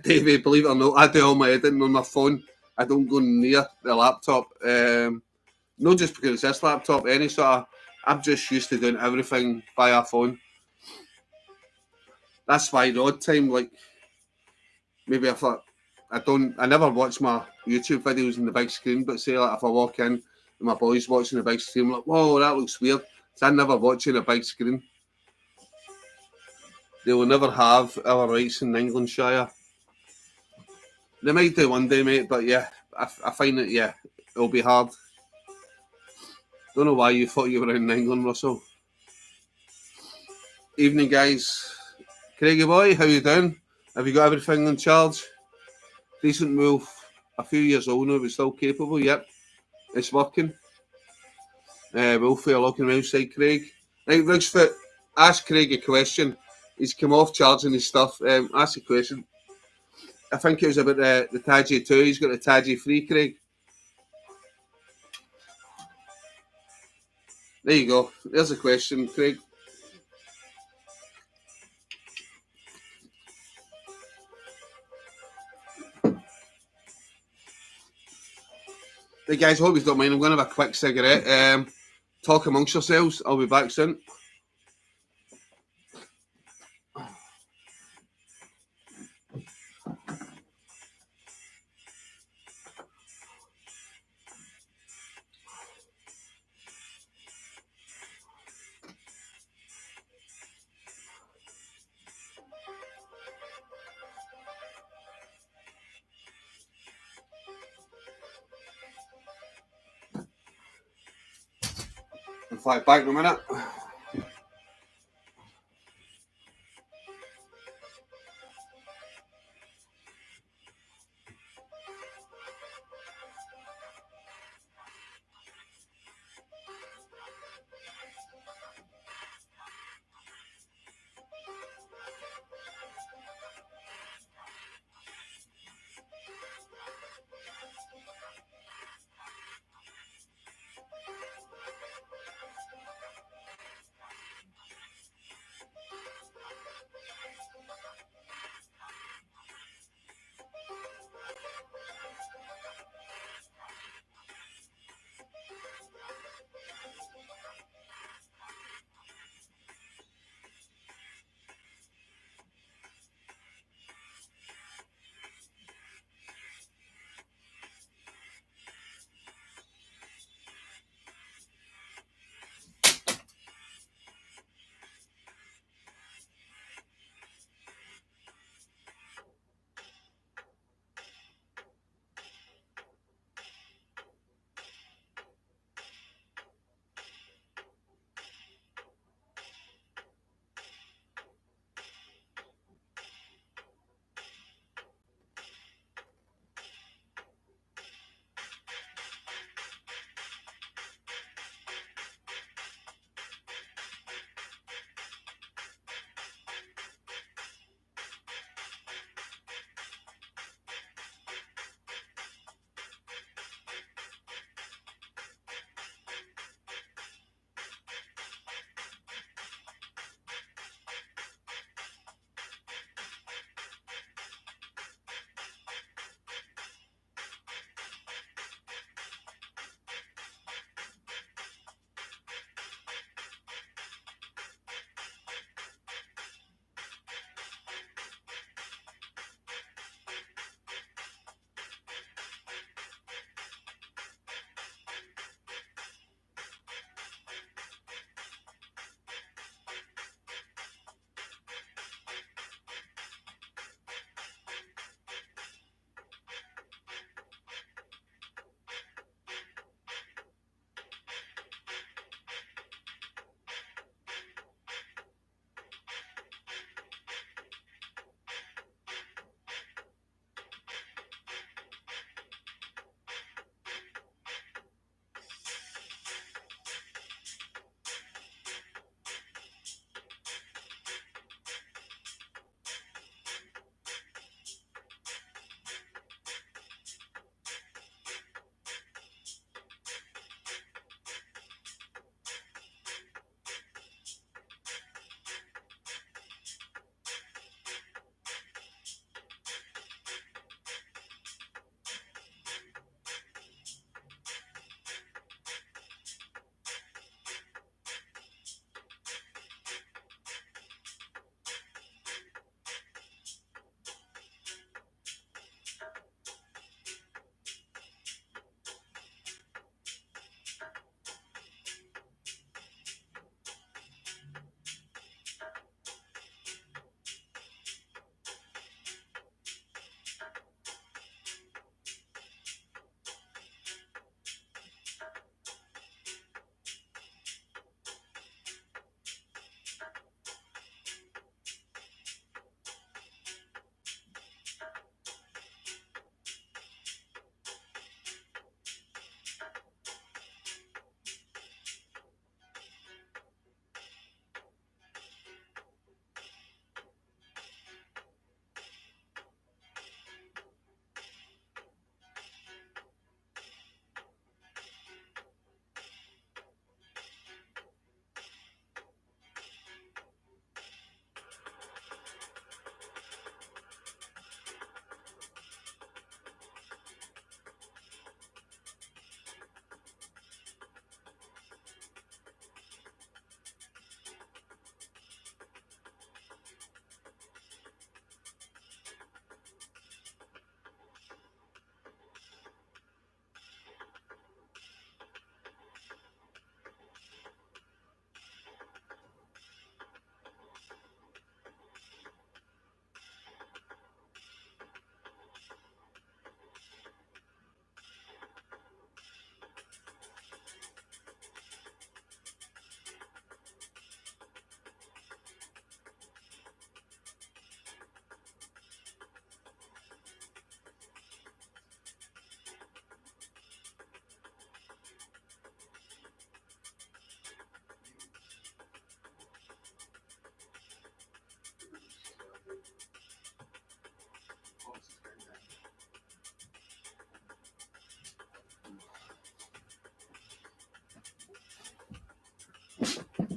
David, believe it or not, I do all my editing on my phone. I don't go near the laptop. Not just because it's this laptop, any sort of, I'm just used to doing everything via phone. That's why the odd time, like, maybe if I never watch my YouTube videos on the big screen, but say like if I walk in and my boy's watching the big screen, I'm like, whoa, that looks weird. So I never watch it on a big screen. They will never have our rights in Englandshire. They might do one day, mate, but yeah, I find that, yeah, it'll be hard. Don't know why you thought you were in England, Russell. Evening, guys. Craigie boy, how you doing? Have you got everything in charge? Decent wolf. A few years old now, but still capable. Yep, it's working. Wolfie are looking outside Craig. Right, Rugsfoot, ask Craig a question. He's come off charging his stuff. Ask a question. I think it was about the Taji 2. He's got the Taji 3, Craig. There you go. There's a question, Craig. Hey guys, hope you don't mind. I'm going to have a quick cigarette. Talk amongst yourselves. I'll be back soon. I'll fly back in a minute.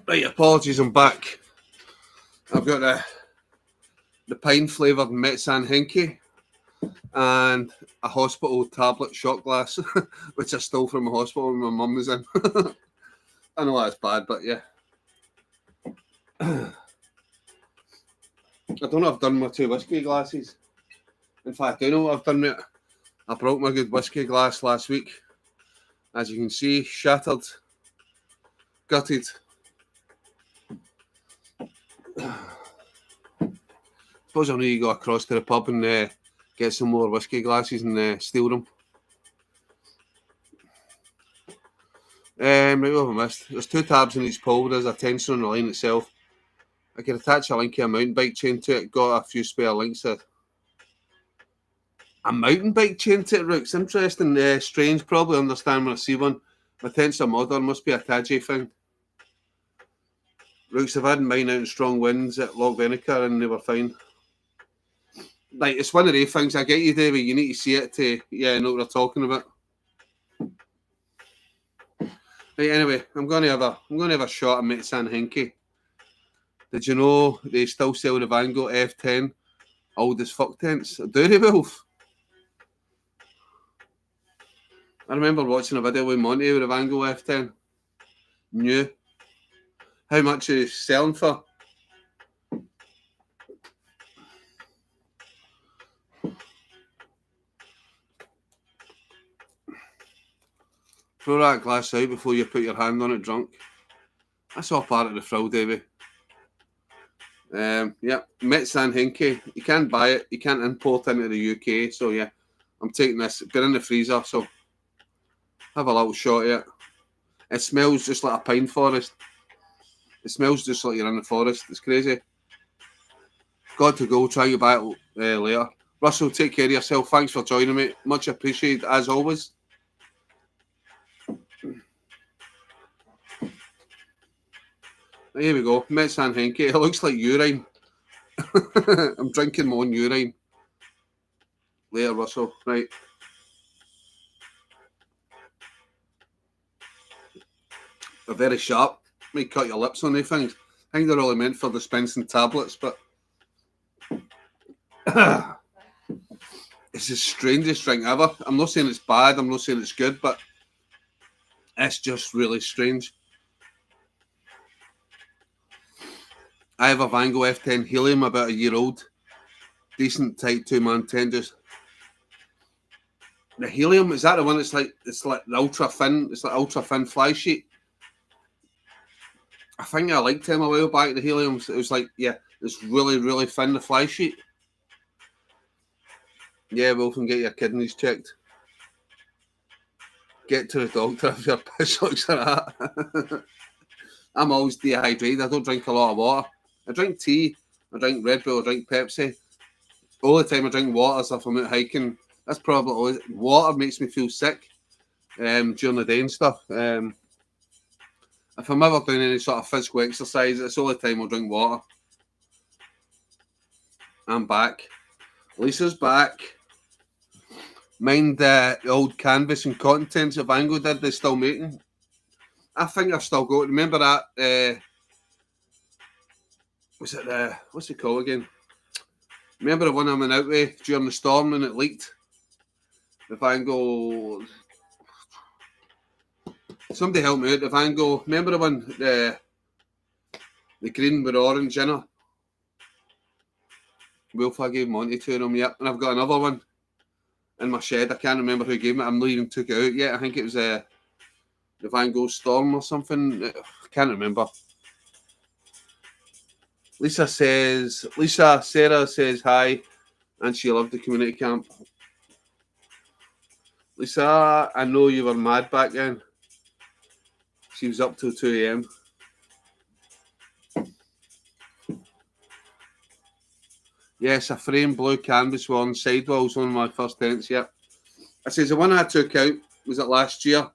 Right, apologies, I'm back. I've got the pine flavoured Metsan Hinky and a hospital tablet shot glass, which I stole from a hospital when my mum was in. I know that's bad, but yeah. I don't know if I've done my 2 whiskey glasses. In fact, I do know what I've done, mate. I broke my good whiskey glass last week. As you can see, shattered, gutted. Suppose I'll need to go across to the pub and get some more whiskey glasses and steal them. Right, what have I missed? There's 2 tabs in each pull. There's a tensioner on the line itself. I can attach a link to a mountain bike chain to it. Got a few spare links there. A mountain bike chain to it, Rooks. Interesting. Strange. Probably understand when I see one. My tensor modern must be a Taji thing. Rooks, I've had mine out in strong winds at Loch Venator and they were fine. Like, it's one of the things I get you, David. You need to see it to know what we're talking about. Right, anyway, I'm gonna have a shot at Metsan Hinky. Did you know they still sell the Vango F10 old as fuck tents? Do they, Wolf? I remember watching a video with Monty with the Vango F10. New. How much is he selling for? Throw that glass out before you put your hand on it drunk. That's all part of the thrill, Davey. Yeah, Metsan Hinky. You can't buy it. You can't import into the UK. So yeah, I'm taking this. Been in the freezer, so have a little shot at it. It smells just like a pine forest. It smells just like you're in the forest. It's crazy. Got to go. Try to buy it later. Russell, take care of yourself. Thanks for joining me. Much appreciated as always. Here we go. Metsan Hinky. It looks like urine. I'm drinking my own urine. Later, Russell. Right. They're very sharp. Might cut your lips on these things. I think they're only meant for dispensing tablets, but it's the strangest drink ever. I'm not saying it's bad. I'm not saying it's good, but it's just really strange. I have a Vango F10 Helium, about a year old. Decent tight 2-man tent. Just the Helium, is that the one that's like the ultra thin? It's like ultra thin fly sheet. I think I liked him a while back. The Heliums. It was like, yeah, it's really, really thin. The fly sheet. Yeah, Wolf, and get your kidneys checked. Get to the doctor if your piss looks like that. I'm always dehydrated. I don't drink a lot of water. I drink tea, I drink Red Bull, I drink Pepsi. All the time I drink water, so if I'm out hiking, that's probably always, water makes me feel sick during the day and stuff. If I'm ever doing any sort of physical exercise, it's all the time I'll drink water. I'm back. Lisa's back. Mind the old canvas and cotton tents that Vango did, they're still making. I think I've still got. Remember that? Was it what's it called again? Remember the one I went out with during the storm and it leaked? The Vango. Somebody help me out. The Vango. Remember the one? The green with orange in it. Wolf, I gave Monty 2 of them. Yep, and I've got another one in my shed. I can't remember who gave me. I'm not even took it out yet. I think it was the Vango Storm or something. I can't remember. Sarah says hi, and she loved the community camp. Lisa, I know you were mad back then. She was up till 2 a.m. Yes, a framed blue canvas one, sidewalls, one of my first tents, yeah. I says the one I took out was it last year.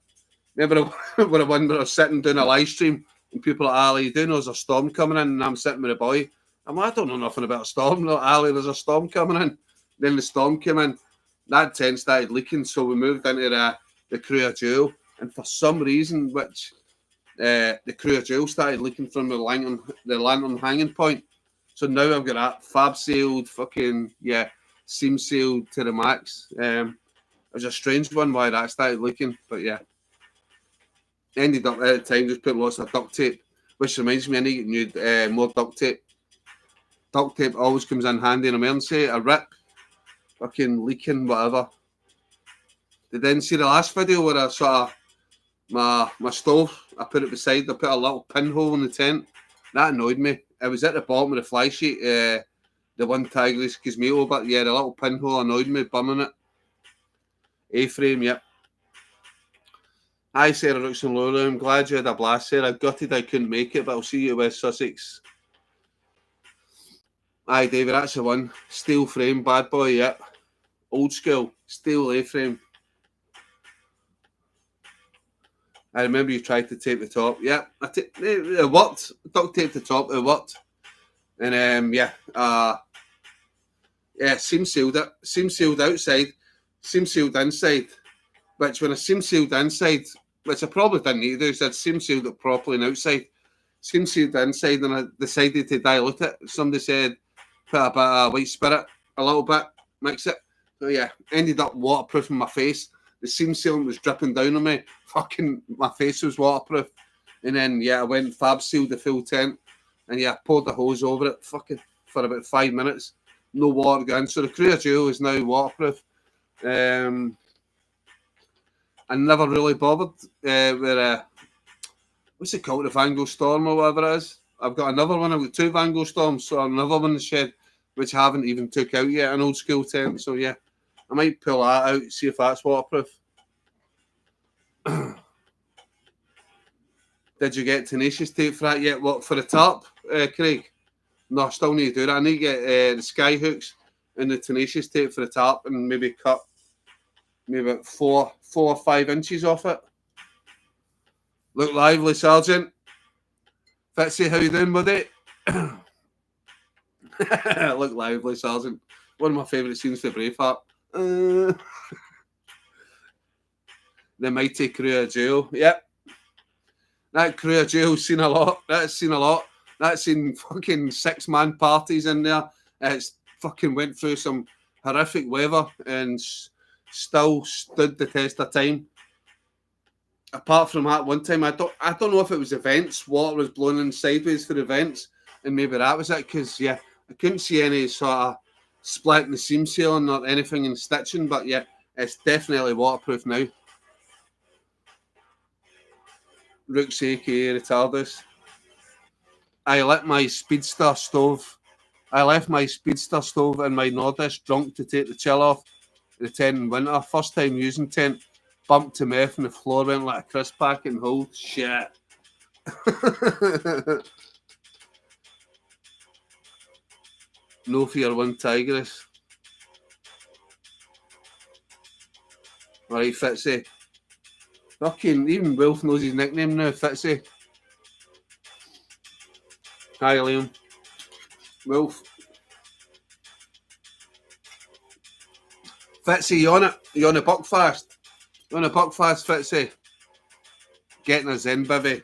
Remember the one where I was sitting doing a live stream and people are like, Ali, do you know there's a storm coming in? And I'm sitting with a boy. I'm like, I don't know nothing about a storm. No, Ali, there's a storm coming in. Then the storm came in. That tent started leaking, so we moved into the Crew of Jewel. And for some reason, which the crew of jail started leaking from the lantern hanging point. So now I've got that fab sealed, fucking, seam sealed to the max. It was a strange one why that started leaking, but yeah. Ended up at the time just put lots of duct tape, which reminds me I need to get more duct tape. Duct tape always comes in handy in emergency. A rip, fucking leaking, whatever. Did then see the last video where I sort of my stove, I put it beside, I put a little pinhole in the tent. That annoyed me. It was at the bottom of the fly sheet, the one Tigris Gizmodo, but yeah, the little pinhole annoyed me, bumming it. A-frame, yep. Hi Sarah Rooks and Laura, I'm glad you had a blast, Sarah. Gutted I couldn't make it, but I'll see you at West Sussex. Aye, David, that's the one. Steel frame, bad boy, yep. Old school, steel A-frame. I remember you tried to tape the top. Yeah, it worked. Duct tape the top, it worked. And seam sealed it. Seam sealed outside, seam sealed inside. Which when I seam sealed inside, which I probably didn't need to do, is I'd seam sealed it properly and outside. Seam sealed inside, and I decided to dilute it. Somebody said, put a bit of white spirit, a little bit, mix it. So yeah, ended up waterproofing my face. The seam sealant was dripping down on me. Fucking, my face was waterproof. And then, I went fab sealed the full tent. And poured the hose over it fucking for about 5 minutes. No water going. So the crew of jail is now waterproof. I never really bothered with what's it called? The Van Gogh Storm or whatever it is. I've got another one. I've got 2 Van Gogh Storms. So another one in the shed, which I haven't even took out yet. An old school tent. So yeah. I might pull that out, see if that's waterproof. Did you get tenacious tape for that yet? What, for the tarp, Craig? No, I still need to do that. I need to get the sky hooks and the tenacious tape for the tarp and maybe cut maybe about 4 or 5 inches off it. Look lively, Sergeant. Fitzy, how you doing, buddy? Look lively, Sergeant. One of my favourite scenes for Braveheart. The mighty crew of jail. Yep. That crew of jail's seen a lot. That's seen a lot. That's seen fucking 6-man parties in there. It's fucking went through some horrific weather and still stood the test of time. Apart from that one time, I don't know if it was events, water was blowing in sideways for events, and maybe that was it, because I couldn't see any sort of splitting the seam sealing or anything in stitching, but it's definitely waterproof now. Rooks aka Retardus. I left my Speedster stove in my Nordisk drunk to take the chill off the tent in winter. First time using tent, bumped to meth and the floor went like a crisp pack and hold. Shit. No fear, one Tigris. Alright, Fitzy. Fucking, even Wilf knows his nickname now, Fitzy. Hi, Liam. Wilf. Fitzy, you on it? You on a Buckfast? You on a Buckfast, Fitzy? Getting a Zen bivvy.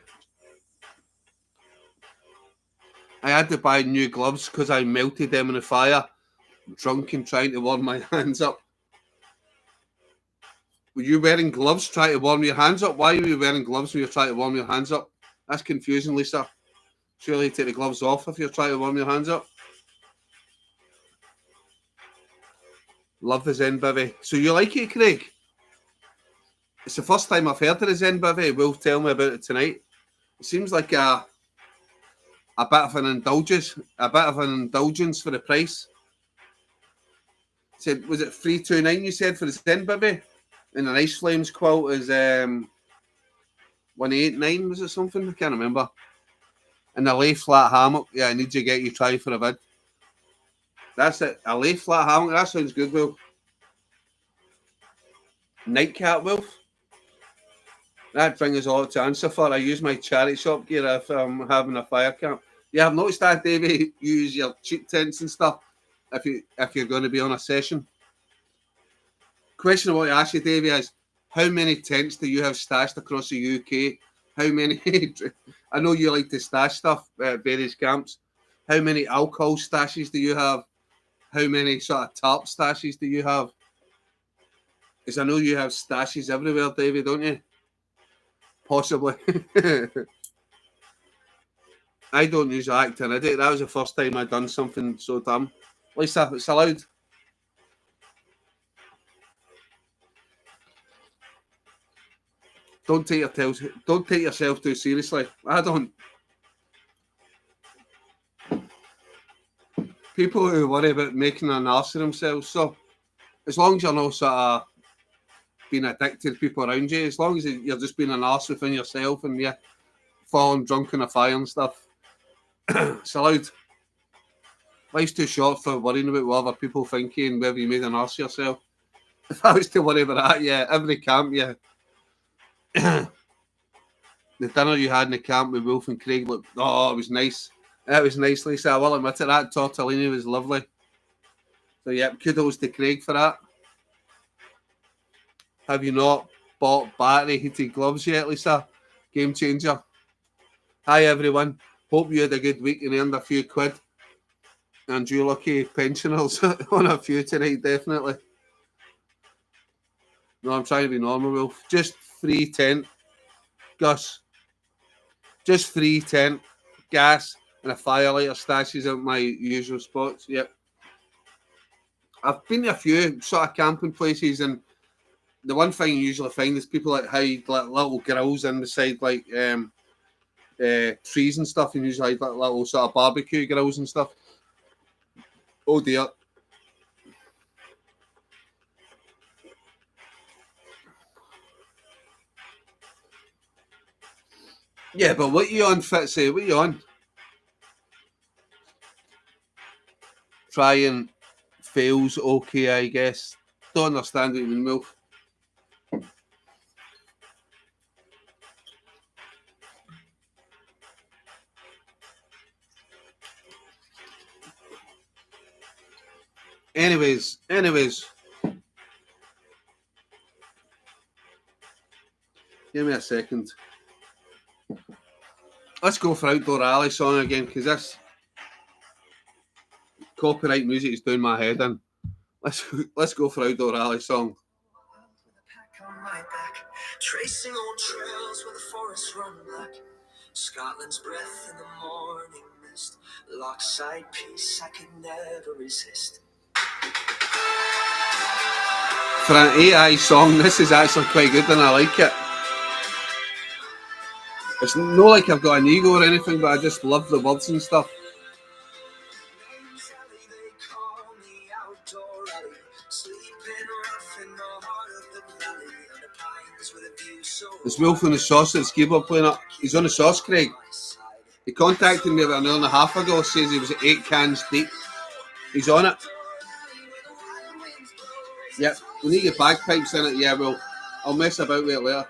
I had to buy new gloves because I melted them in the fire, drunk and trying to warm my hands up. Were you wearing gloves trying to warm your hands up? Why were you wearing gloves when you're trying to warm your hands up? That's confusing, Lisa. Surely you take the gloves off if you're trying to warm your hands up. Love the Zen bivvy. So you like it, Craig? It's the first time I've heard of the Zen bivvy. Will tell me about it tonight. It seems like a bit of an indulgence, for the price. Said, was it $329 you said for the Zen bivvy? And the Ice Flames quote is $189, was it something? I can't remember. And the lay flat hammock, I need to get you try for a vid. That's it. A lay flat hammock, that sounds good, Will. Nightcap, Wolf. That thing is all to answer for. I use my charity shop gear if I'm having a fire camp. Yeah, I've noticed that, Davey. You use your cheap tents and stuff if you're going to be on a session. Question I want to ask you, Davey, is how many tents do you have stashed across the UK How many? I know you like to stash stuff at various camps. How many alcohol stashes do you have? How many sort of tarp stashes do you have? Because I know you have stashes everywhere, David, don't you? Possibly. I don't use act an idiot. That was the first time I'd done something so dumb. Lisa, it's allowed. Don't take yourself too seriously. I don't. People who worry about making an arse of themselves. So as long as you're not sort of being addicted to people around you, as long as you're just being an arse within yourself and you're falling drunk in a fire and stuff, it's allowed. Life's too short for worrying about what other people think and whether you made an arse of yourself. If I was to worry about that, yeah, every camp, yeah. The dinner you had in the camp with Wolf and Craig, look, oh, it was nice. It was nice, Lisa. I will admit it, that tortellini was lovely. So, yeah, kudos to Craig for that. Have you not bought battery heated gloves yet, Lisa? Game changer. Hi, everyone. Hope you had a good week and earned a few quid. And you lucky pensioners on a few tonight, definitely. No, I'm trying to be normal, Wolf. Just free tent. Gus. Just free tent. Gas. And a firelighter stashes out my usual spots. Yep. I've been to a few sort of camping places, and the one thing you usually find is people that hide like little grills in the side, like trees and stuff, and usually hide like little sort of barbecue grills and stuff. Oh dear. Yeah, but what you on, Fitzy? What you on? Trying fails okay, I guess. Don't understand what you mean, Wolf. Anyways. Give me a second. Let's go for Outdoor Alley song again, because this copyright music is doing my head in. Let's go for Outdoor Alley song. On my back, tracing old trails where the forests run black. Scotland's breath in the morning mist. Lochside peace I could never resist. For an AI song, this is actually quite good and I like it. It's not like I've got an ego or anything, but I just love the words and stuff. There's Wolf on the sauce at Skibo playing up. He's on the sauce, Craig. He contacted me about an hour and a half ago, says he was at 8 cans deep. He's on it. Yep, we need to get bagpipes in it. Yeah, well, I'll mess about with it later.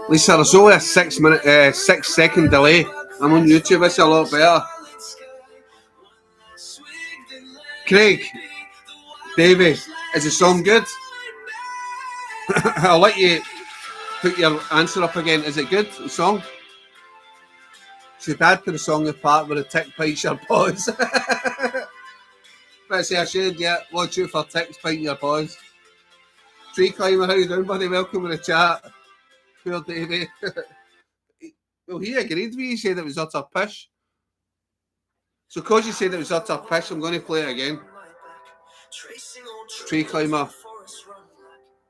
Lisa, there's only a 6 second delay. I'm on YouTube, it's a lot better. Craig, Davey, is the song good? I'll let you put your answer up again. Is it good, the song? Should Dad put a song in part where the tick bites your paws? But say I should, yeah. Watch out for ticks biting your paws. Tree Climber, how you doing, buddy? Welcome to the chat. Poor Davey. Well, he agreed with you. He said it was utter pish. So because you said it was utter piss, I'm going to play it again. Tree Climber.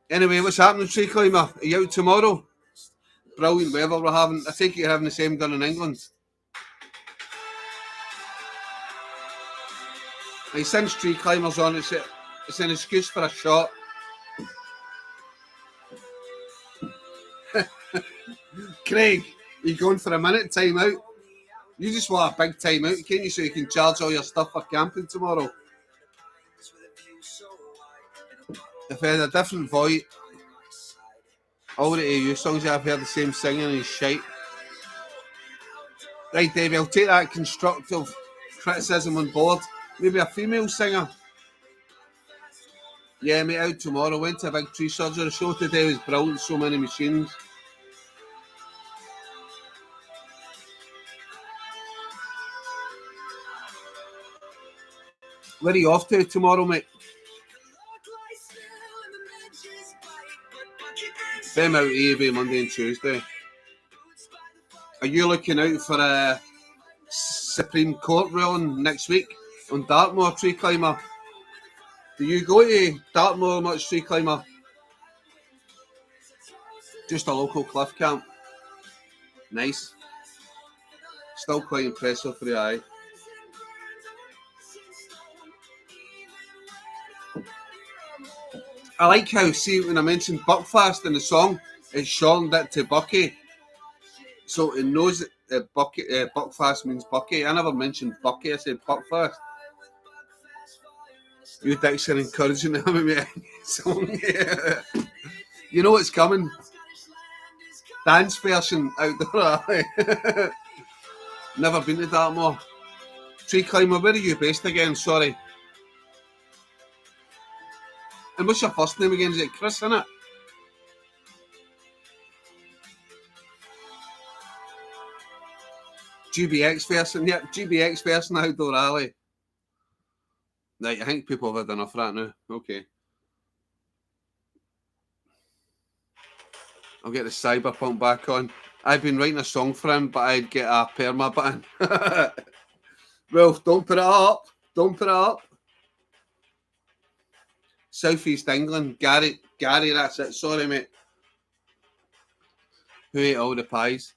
Anyway, what's happening, Tree Climber? Are you out tomorrow? Brilliant weather we're having. I think you're having the same done in England. Like, since Tree Climber's on, it's an excuse for a shot. Craig, are you going for a minute time out? You just want a big time out, can't you, so you can charge all your stuff for camping tomorrow? If I had a different voice, all the AU songs I've heard the same singing is shite. Right, Dave, I'll take that constructive criticism on board. Maybe a female singer. Yeah, mate, out tomorrow. Went to a big tree surgery. The show today was brilliant, so many machines. Where are you off to tomorrow, mate? I'm out every Monday and Tuesday. Are you looking out for a Supreme Court ruling next week on Dartmoor, Tree Climber? Do you go to Dartmoor much, Tree Climber? Just a local cliff camp. Nice. Still quite impressive for the eye. I like how, see, when I mentioned Buckfast in the song, it shortened it to Bucky. So it knows that Buckfast means Bucky. I never mentioned Bucky, I said Buckfast. You dicks are encouraging him with a song. You know what's coming? Dance version outdoor alley. Never been to Dartmoor. Tree Climber, where are you based again? Sorry. And what's your first name again? Is it Chris, innit? GBX version, yep, GBX version outdoor alley. Right, I think people have had enough of that now. Okay. I'll get the Cyberpunk back on. I've been writing a song for him, but I'd get a perma button. Well, don't put it up. Don't put it up. Southeast England. Gary, that's it. Sorry, mate. Who ate all the pies?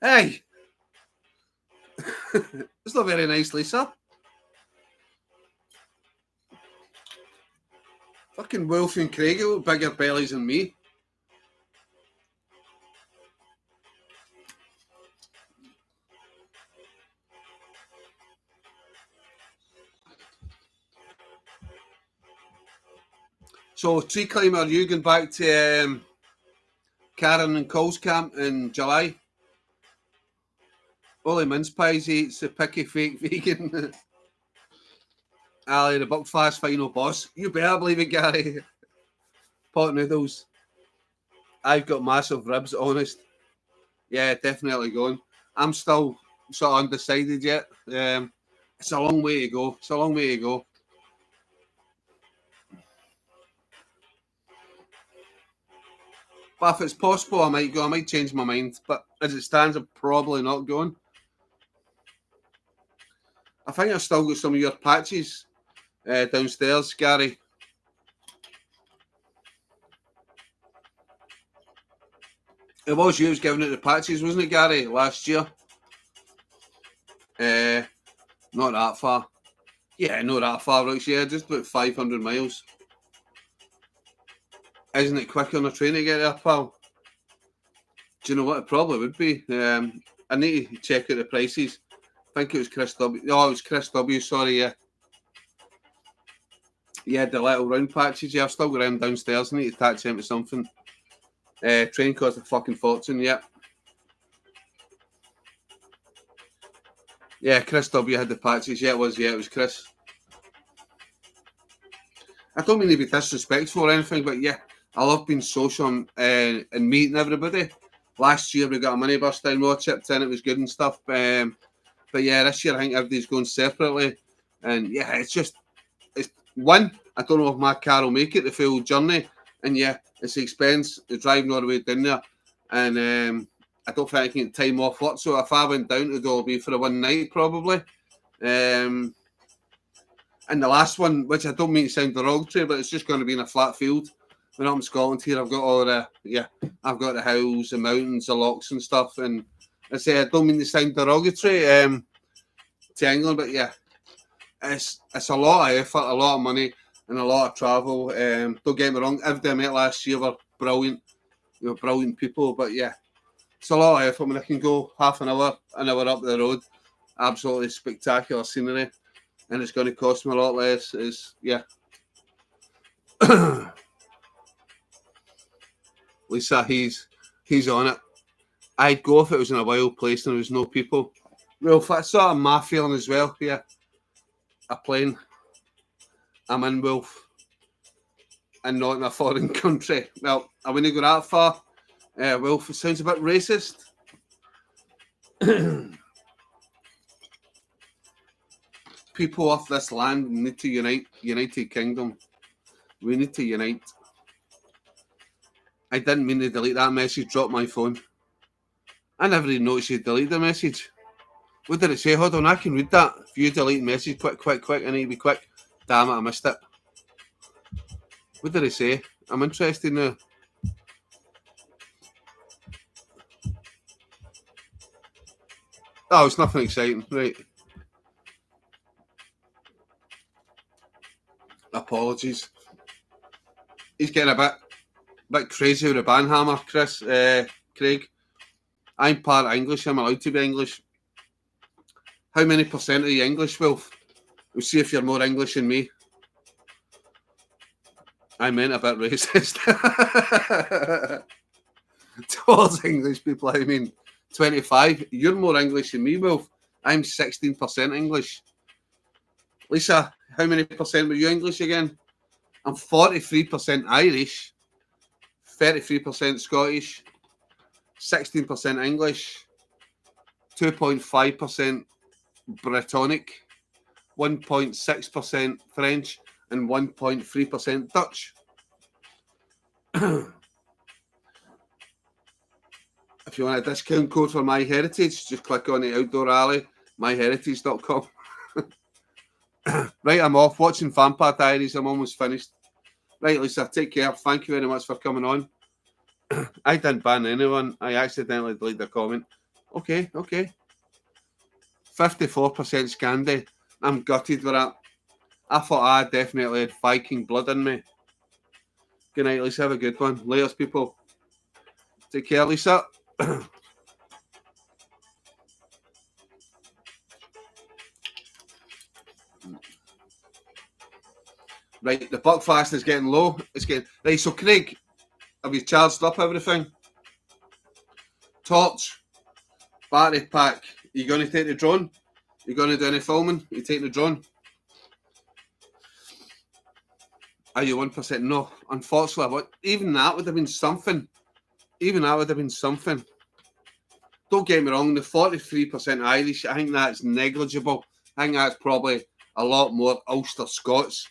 Hey! It's not very nice, Lisa. Fucking Wolf and Craig got bigger bellies than me. So, Tree Climber, are you going back to Karen and Cole's camp in July? Only mince pies he eats, the picky fake vegan. Ali, the Buckfast final boss. You better believe it, Gary. Pot noodles. I've got massive ribs, honest. Yeah, definitely going. I'm still sort of undecided yet. It's a long way to go. It's a long way to go. But if it's possible, I might go. I might change my mind. But as it stands, I'm probably not going. I think I've still got some of your patches downstairs, Gary. It was you who was giving it the patches, wasn't it, Gary, last year? Not that far. Yeah, not that far, Rich. Yeah, just about 500 miles. Isn't it quick on a train to get there, pal? Do you know what? It probably would be. I need to check out the prices. I think it was Chris W. Oh, it was Chris W. Sorry, yeah. Yeah, the little round patches. Yeah, I've still got them downstairs. I need to attach them to something. Train cost a fucking fortune, yeah. Yeah, Chris W. had the patches. Yeah, it was Chris. I don't mean to be disrespectful or anything, but yeah, I love being social and meeting everybody. Last year we got a minibus down, we all chipped in, it was good and stuff. But yeah, this year I think everybody's going separately. And yeah, it's one, I don't know if my car will make it the full journey. And yeah, it's the expense, the driving all the way down there. And I don't think I can get time off work. So if I went down to do, it'll be for a one night probably. And the last one, which I don't mean to sound derogatory, but it's just going to be in a flat field. When I'm in Scotland here, I've got all I've got the hills, the mountains, the lochs and stuff. And I say I don't mean to sound derogatory to England, but yeah, it's a lot of effort, a lot of money, and a lot of travel. Don't get me wrong, everybody I met last year were brilliant. They were brilliant people, but yeah, it's a lot of effort when I can go half an hour up the road. Absolutely spectacular scenery, and it's going to cost me a lot less. Lisa, he's on it. I'd go if it was in a wild place and there was no people. Well, that's sort of my feeling as well. Yeah, a plane. I'm in, Wolf, and not in a foreign country. Well, I wouldn't go that far. Wolf, it sounds a bit racist. People of this land need to unite. United Kingdom. We need to unite. I didn't mean to delete that message. Drop my phone. I never even noticed you deleted the message. What did it say? Hold on, I can read that. If you delete message, quick. I need to be quick. Damn it, I missed it. What did it say? I'm interested now. Oh, it's nothing exciting. Right. Apologies. He's getting a bit crazy with the banhammer, Chris. Craig. I'm part English. I'm allowed to be English. How many percent are you English, Wolf? We'll see if you're more English than me. I meant a bit racist. Towards English people, I mean 25. You're more English than me, Wolf. I'm 16% English. Lisa, how many percent were you English again? I'm 43% Irish, 33% Scottish, 16% English, 2.5% Brittonic, 1.6% French, and 1.3% Dutch. If you want a discount code for MyHeritage, just click on the Outdoor Alley, myheritage.com. Right, I'm off watching Vampire Diaries. I'm almost finished. Right, Lisa, take care. Thank you very much for coming on. I didn't ban anyone. I accidentally deleted the comment. Okay. 54% Scandi. I'm gutted with that. I thought I definitely had Viking blood in me. Good night, Lisa. Have a good one. Laters, people. Take care, Lisa. Right, the buckfast is getting low. It's getting right. So, Craig, have you charged up everything? Torch, battery pack. Are you going to take the drone? Are you going to do any filming? Are you taking the drone? Are you 1%? No, unfortunately. Even that would have been something. Don't get me wrong, the 43% Irish, I think that's negligible. I think that's probably a lot more Ulster Scots.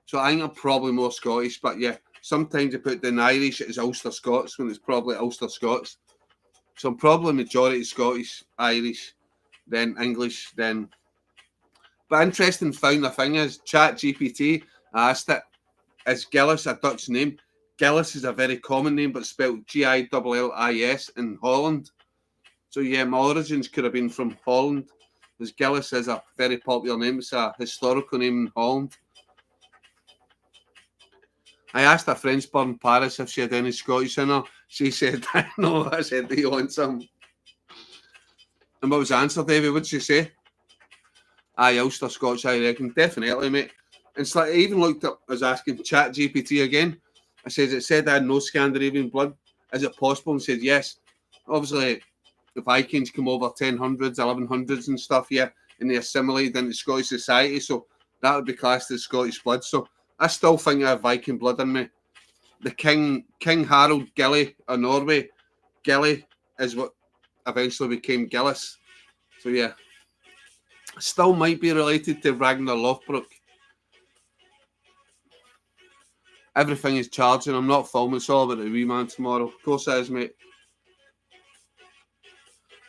So I think I'm probably more Scottish, but yeah, sometimes you put down Irish as Ulster Scots when it's probably Ulster Scots. So I'm probably majority Scottish, Irish, then English, then. But interesting found the thing is, ChatGPT asked it, is Gillis a Dutch name? Gillis is a very common name, but spelled Gillis in Holland. So yeah, my origins could have been from Holland, because Gillis is a very popular name. It's a historical name in Holland. I asked a French born in Paris if she had any Scottish in her. She said, no. I said, do you want some? And what was the answer, David? What did she say? Aye, Ulster Scotch, I reckon. Definitely, mate. And it's like, I even looked up, I was asking ChatGPT again. I said, it said I had no Scandinavian blood. Is it possible? And said, yes. Obviously, the Vikings come over 1000s, 1100s and stuff, yeah, and they assimilated into Scottish society. So that would be classed as Scottish blood. So I still think I have Viking blood in me. The King Harold Gilly of Norway, Gilly is what eventually became Gillis. So yeah, still might be related to Ragnar Lothbrok. Everything is charging. I'm not filming. It's all about the wee man tomorrow. Of course it is, mate.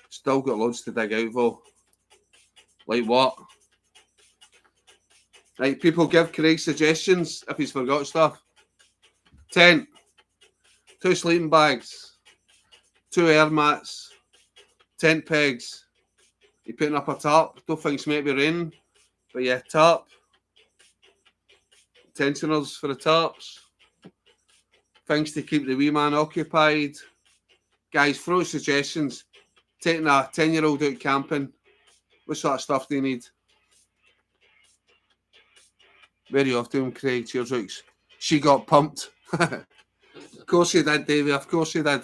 Still got loads to dig out, though. Like what? Right, people give Craig suggestions if he's forgot stuff. Tent, 2 sleeping bags, 2 air mats, tent pegs. You putting up a tarp. Don't think it's maybe raining, but yeah, tarp. Tensioners for the tarps. Things to keep the wee man occupied. Guys, throw suggestions. Taking a 10-year-old out camping. What sort of stuff do you need? Where are you off to him, Craig? Cheers, Rooks. She got pumped. Of course you did, Davey. Of course you did.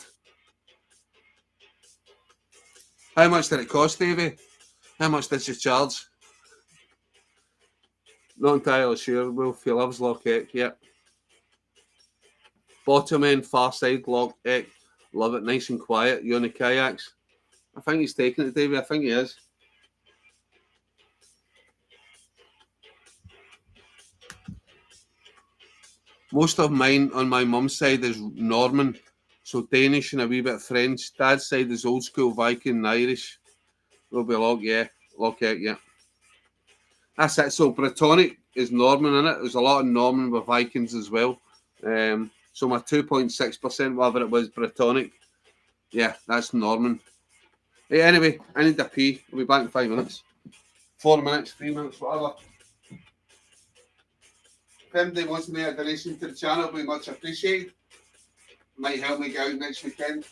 How much did it cost, Davey? How much did you charge? Not entirely sure. Wolf, he loves Loch Eck, yep. Bottom end, far side, Loch Eck. Love it, nice and quiet. You on the kayaks? I think he's taking it, Davey. I think he is. Most of mine on my mum's side is Norman, so Danish and a wee bit French. Dad's side is old school Viking and Irish. Will be Loch Eck, yeah. That's it. So Brittonic is Norman in it. There's a lot of Norman with Vikings as well. So my 2.6%, whatever it was, Brittonic. Yeah, that's Norman. Hey, anyway, I need a pee. I'll be back in 5 minutes. 4 minutes, 3 minutes, whatever. If anybody wants to make a donation to the channel, it'll be much appreciated. Might help me go out next weekend.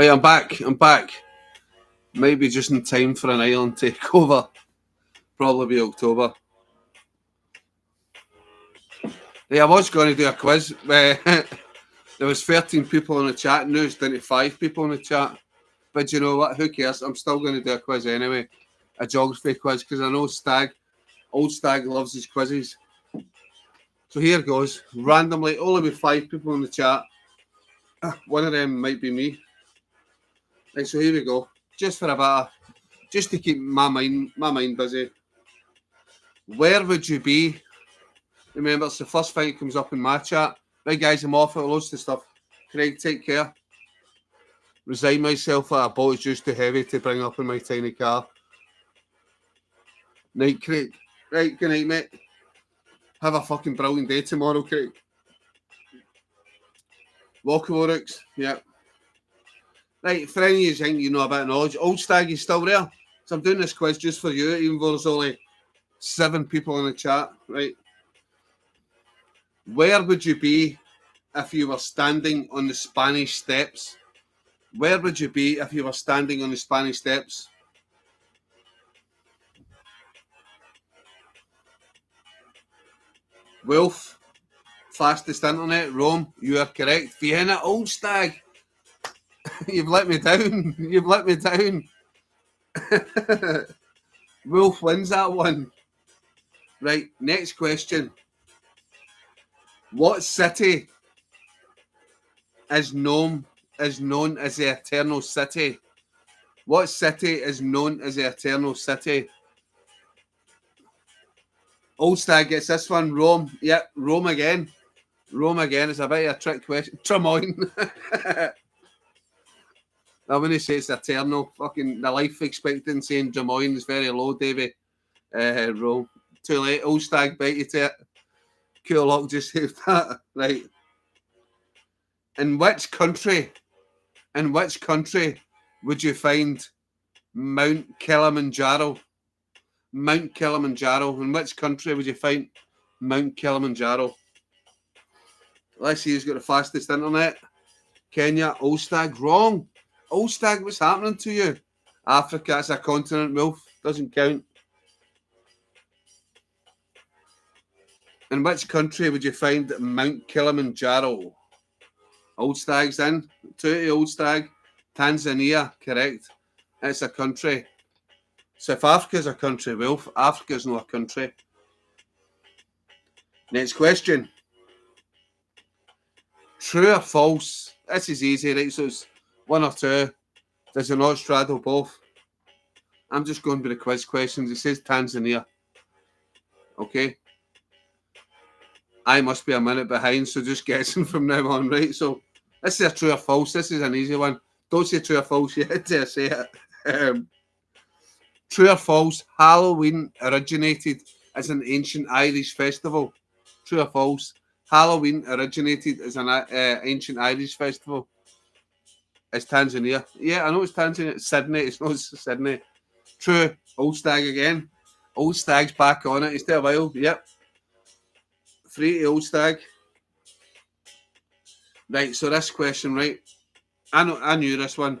Right, I'm back. Maybe just in time for an island takeover. Probably be October. Yeah, I was going to do a quiz. There was 13 people in the chat, and now it's down to 5 people in the chat. But you know what? Who cares? I'm still going to do a quiz anyway. A geography quiz, because I know old Stag loves his quizzes. So here goes. Randomly, only with 5 people in the chat. One of them might be me. Right, so here we go. Just to keep my mind busy. Where would you be? Remember, it's the first thing that comes up in my chat. Right, guys, I'm off. Loads of stuff. Craig, take care. Resign myself that a boat is just too heavy to bring up in my tiny car. Night, Craig. Right, good night, mate. Have a fucking brilliant day tomorrow, Craig. Walkaworks, yeah. Right, for any of you think you know a bit of knowledge, Old Stag is still there. So I'm doing this quiz just for you, even though there's only 7 people in the chat, right? Where would you be if you were standing on the Spanish Steps? Where would you be if you were standing on the Spanish Steps? Wolf, fastest internet, Rome, you are correct. Vienna, Old Stag. You've let me down. You've let me down. Wolf wins that one. Right, next question. What city is known as the Eternal City? What city is known as the Eternal City? Old Stag gets this one. Rome. Yep, Rome again. Rome again. It's a bit of a trick question. Tremoyne. I wouldn't say it's eternal. Fucking the life expectancy in Des Moines is very low, Davey. Rome. Too late. Old Stag bite you to it. Cool luck just saved that. Right. In which country would you find Mount Kilimanjaro? Mount Kilimanjaro. In which country would you find Mount Kilimanjaro? Let's see who's got the fastest internet. Kenya. Old Stag. Wrong. Old Stag, what's happening to you? Africa, it's a continent, Wolf. Doesn't count. In which country would you find Mount Kilimanjaro? Old Stag's in. 2 Old Stag. Tanzania, correct. It's a country. South Africa's a country, Wolf. Africa's not a country. Next question. True or false? This is easy, right? So it's 1 or 2. Does it not straddle both? I'm just going with the quiz questions. It says Tanzania. Okay. I must be a minute behind, so just guessing from now on, right? So this is a true or false. This is an easy one. Don't say true or false yet till I say it. True or false, Halloween originated as an ancient Irish festival. True or false, Halloween originated as an ancient Irish festival. It's Tanzania. Yeah, I know it's Tanzania. It's Sydney. It's not Sydney. True. Old Stag again. Old Stag's back on it. It's still a while. Yep. 3 Old Stag. Right, so this question, right? I knew this one.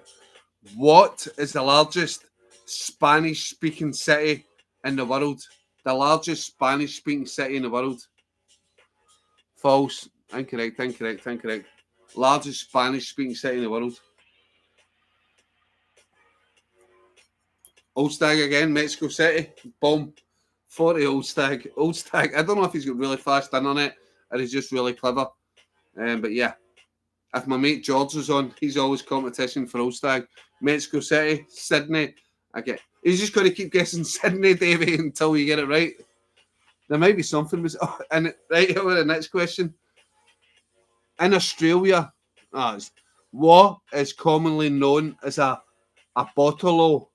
What is the largest Spanish-speaking city in the world? The largest Spanish-speaking city in the world. False. Incorrect. Largest Spanish-speaking city in the world. Old Stag again, Mexico City. Boom. 40 Old Stag. Old Stag. I don't know if he's got really fast internet or he's just really clever. But yeah. If my mate George is on, he's always competition for Old Stag. Mexico City, Sydney. He's just got to keep guessing Sydney, Davey, until you get it right. There might be something. And right over the next question. In Australia, what is commonly known as a bottle-o?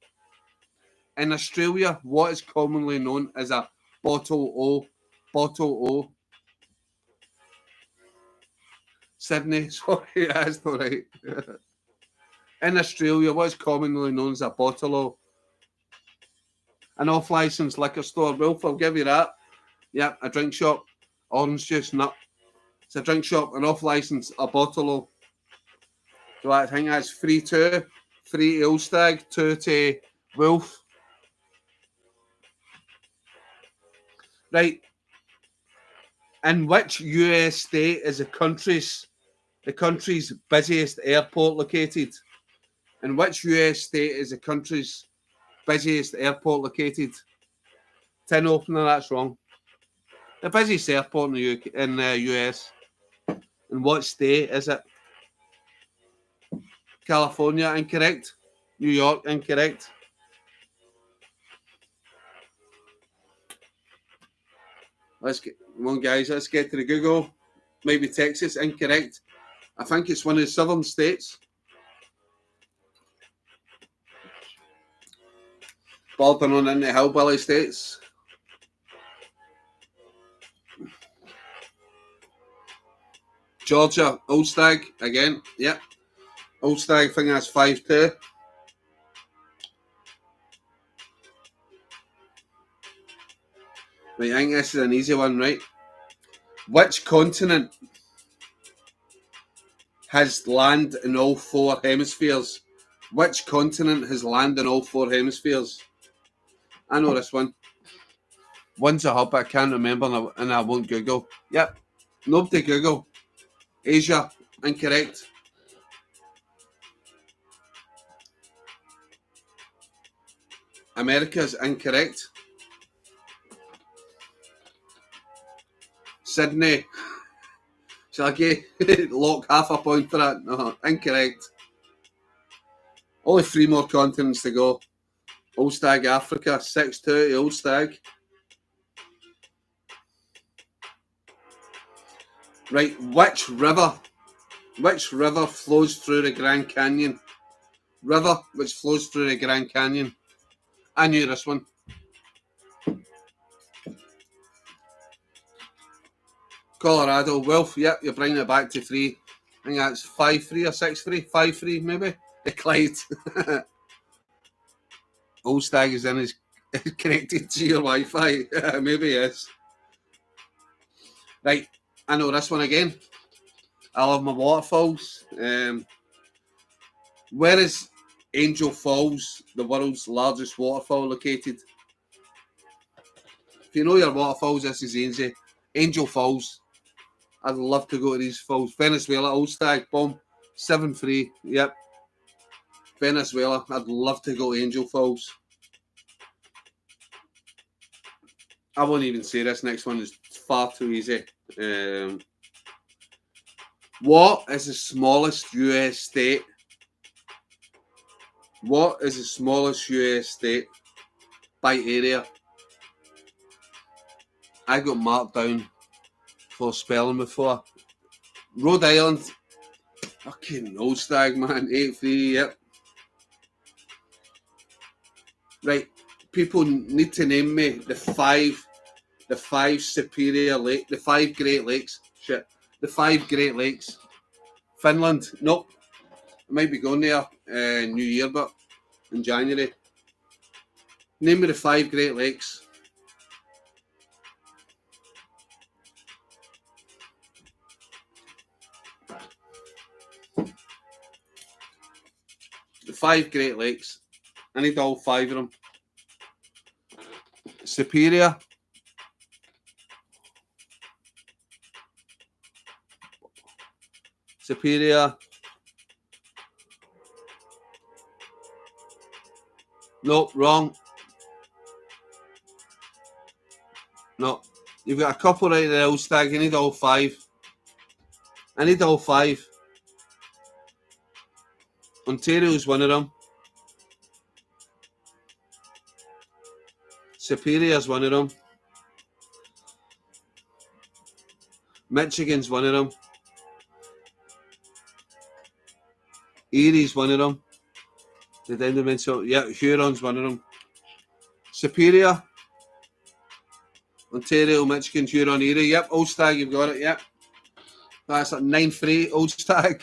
In Australia, what is commonly known as a bottle-o? Bottle-o. Sydney, sorry, that's not right. In Australia, what is commonly known as a bottle-o? An off-licensed liquor store. Wolf, I'll give you that. Yep, a drink shop. Orange juice, no. It's a drink shop, an off-licensed, a bottle-o. So I think that's 3-2. 3 to Ulstag, 2 to Wolf. Right. In which US state is the country's busiest airport located? In which US state is the country's busiest airport located? Tin opener, that's wrong. The busiest airport in the US. In what state is it? California, incorrect. New York, incorrect. Let's get to the Google. Maybe Texas, incorrect. I think it's one of the southern states. Bordering on into hillbilly states. Georgia, Ulstag, again, yep. Ulstag, I think that's 5-2. Right, I think this is an easy one, right? Which continent has land in all 4 hemispheres? Which continent has land in all 4 hemispheres? I know this one. One's a hub, I can't remember, and I won't Google. Yep, nobody Google. Asia, incorrect. America's incorrect. Sydney. Shall I get lock half a point for that? No, incorrect. Only 3 more continents to go. Ulstag, Africa, 6-2 to Ulstag. Right, which river flows through the Grand Canyon? River which flows through the Grand Canyon. I knew this one. Colorado, Wolf, yep, you're bringing it back to 3. I think that's 5-3 or 6-3, 5-3 maybe. The Clyde. Ulstag is connected to your Wi-Fi. Maybe yes. Right, I know this one again. I love my waterfalls. Where is Angel Falls, the world's largest waterfall, located? If you know your waterfalls, this is easy. Angel Falls. I'd love to go to these falls. Venezuela, Ulstag, boom. 7-3, yep. Venezuela, I'd love to go to Angel Falls. I won't even say this next one is far too easy. What is the smallest US state? What is the smallest US state by area? I got marked down for spelling before. Rhode Island. Fucking Ulstag, man. 8-3, yep. Right. People need to name me the five superior lake, the 5 Great Lakes. Shit. The 5 Great Lakes. Finland. Nope. I might be going there New Year, but in January. Name me the 5 Great Lakes. The 5 Great Lakes. I need all 5 of them. Superior. Superior. Nope, wrong. No. You've got a couple right there, Ulstag. You need all 5. I need all 5. Ontario's one of them. Superior's one of them. Michigan's one of them. Erie's one of them. The Denderman, yeah, Huron's one of them. Superior, Ontario, Michigan, Huron, Erie. Yep, Ulstag, you've got it. Yep, that's like 9-3. Ulstag.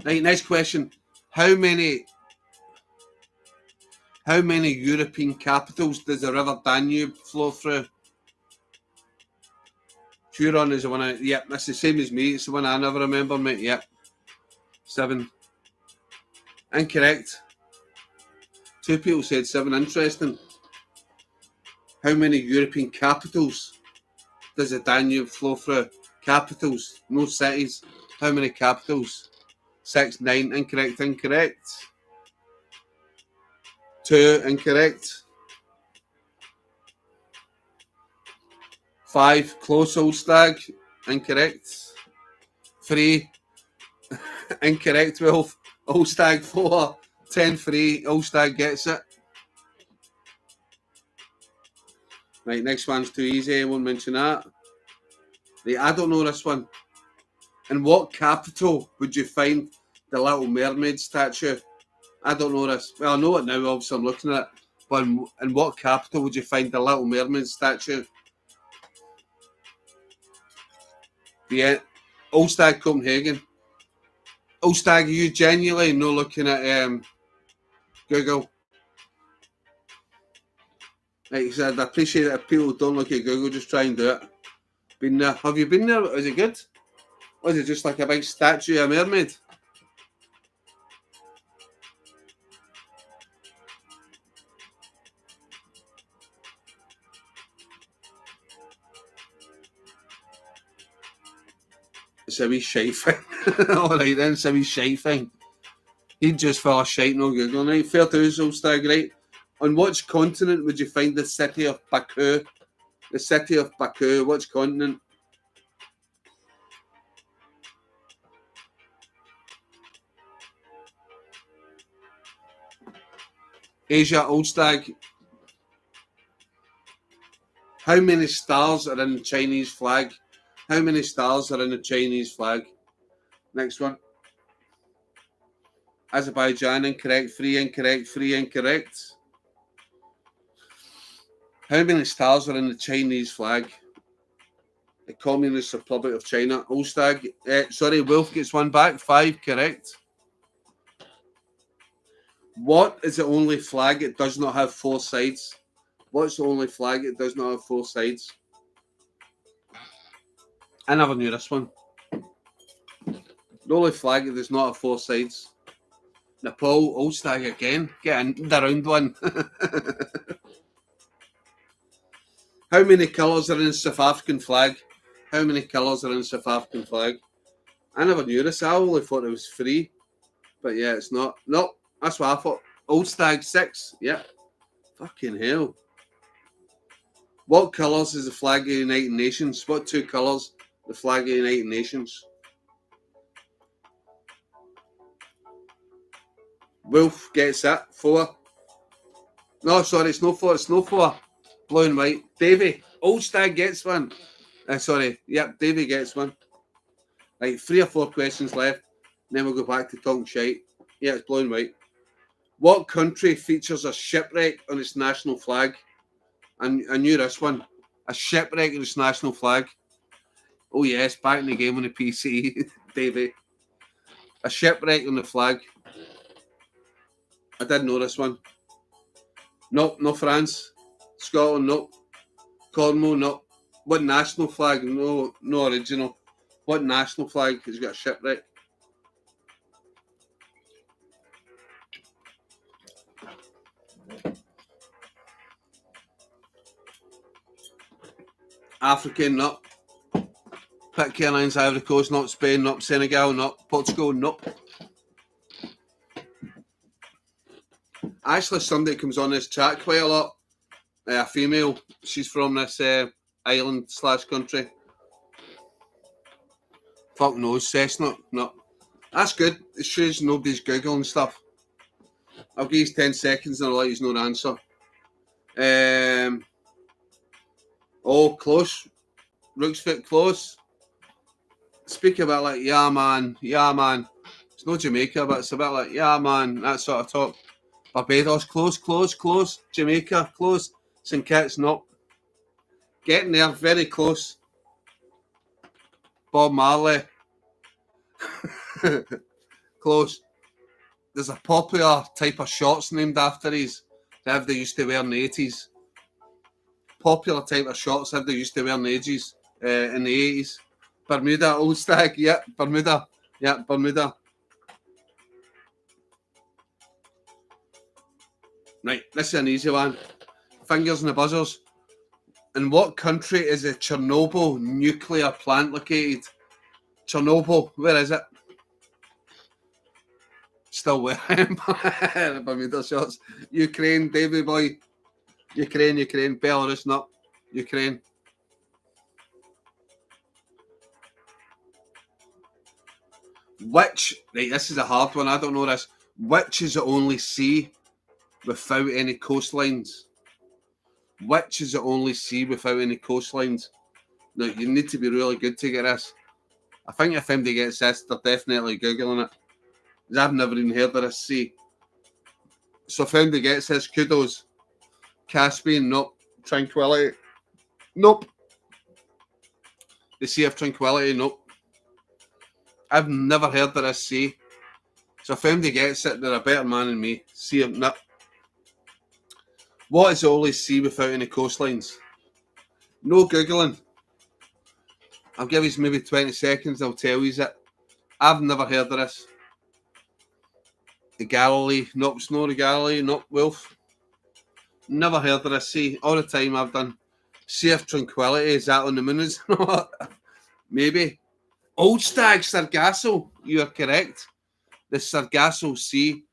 Right, next question. How many European capitals does the River Danube flow through? Huron is the one yep, that's the same as me. It's the one I never remember, mate. Yep. 7. Incorrect. 2 people said 7. Interesting. How many European capitals does the Danube flow through? Capitals, no cities. How many capitals? 6, 9. Incorrect, incorrect. 2, incorrect. 5, close, Old Stag. Incorrect. 3, incorrect. 12, Old Stag. 4, 10, 3. Old Stag gets it. Right, next one's too easy. I won't mention that. Right, I don't know this one. In what capital would you find the Little Mermaid statue? I don't know this. Well, I know it now, obviously I'm looking at it. But in what capital would you find the Little Mermaid statue? Yeah, Old Stag, Copenhagen. Old Stag, are you genuinely not looking at Google? Like I said, I appreciate it if people don't look at Google, just try and do it. Been there? Have you been there? Is it good? Or is it just like a big statue of a mermaid? It's a wee shite thing. Alright then, it's a wee shite thing. He'd just fell a shite, no Google. Right, fair dues, Old Stag, right? On which continent would you find the city of Baku? The city of Baku, which continent? Asia, Old Stag. How many stars are in the Chinese flag? How many stars are in the Chinese flag? Next one. Azerbaijan, incorrect. 3, incorrect. 3, incorrect. How many stars are in the Chinese flag? The Communist Republic of China. Old Stag. Wolf gets one back. 5, correct. What is the only flag that does not have 4 sides? What's the only flag that does not have 4 sides? I never knew this one. The only flag that does not have 4 sides. Nepal, Old Stag again. Get in the round one. How many colours are in the South African flag? How many colours are in the South African flag? I never knew this. I only thought it was 3. But yeah, it's not. No, that's what I thought. Old Stag 6. Yeah. Fucking hell. What colours is the flag of the United Nations? What 2 colours the flag of the United Nations? Wolf gets it. 4. No, sorry, it's no 4. It's no 4. Blue and white. Davy. Old Stag gets one. Yep, Davy gets one. Right, 3 or 4 questions left. Then we'll go back to talking shite. Yeah, it's blue and white. What country features a shipwreck on its national flag? And I knew this one. A shipwreck on its national flag. Oh yes, back in the game on the PC, Davy. A shipwreck on the flag. I didn't know this one. Nope, no France. Scotland, nope. Cornwall, nope. What national flag? No original. What national flag has got a shipwreck? African, nope. Pitcairn Airlines, Ivory Coast, not Spain, not Senegal, not Portugal, nope. Actually, somebody comes on this chat quite a lot. A female. She's from this island / country. Fuck knows, Cessna. No. That's good. It shows nobody's Googling stuff. I'll give you 10 seconds and I'll let you know the answer. Oh, close. Rooksfoot, close. Speak a bit like, yeah, man. It's not Jamaica, but it's a bit like, yeah, man. That sort of talk. Barbados, close. Jamaica, close. St. Kitts, nope. Getting there, very close. Bob Marley. Close. There's a popular type of shorts named after these they used to wear in the 80s. Popular type of shorts they used to wear in the 80s. in the 80s. Bermuda, Old Stag, yeah, Bermuda. Yeah, Bermuda. Right, this is an easy one. Fingers in the buzzers. In what country is the Chernobyl nuclear plant located? Chernobyl, where is it? Still wearing Bermuda shorts. Ukraine, Davy boy. Ukraine. Belarus, not Ukraine. Which, right, this is a hard one, I don't know this. Which is the only sea without any coastlines? Which is the only sea without any coastlines? Now, you need to be really good to get this. I think if anybody gets this, they're definitely Googling it. I've never even heard of this sea. So if anybody gets this, kudos. Caspian, nope. Tranquility, nope. The Sea of Tranquility, nope. I've never heard of this sea. So if anybody gets it, they're a better man than me. Sea of, nope. What is the only sea without any coastlines? No Googling. I'll give you maybe 20 seconds, I'll tell you it. I've never heard of this. The Galilee, nope, it's not the Galilee, nope, Wolf. Never heard of this sea. All the time I've done. Sea of Tranquility, is that on the moon? Is not? Maybe. Old Stag, Sargasso, you are correct. The Sargasso Sea.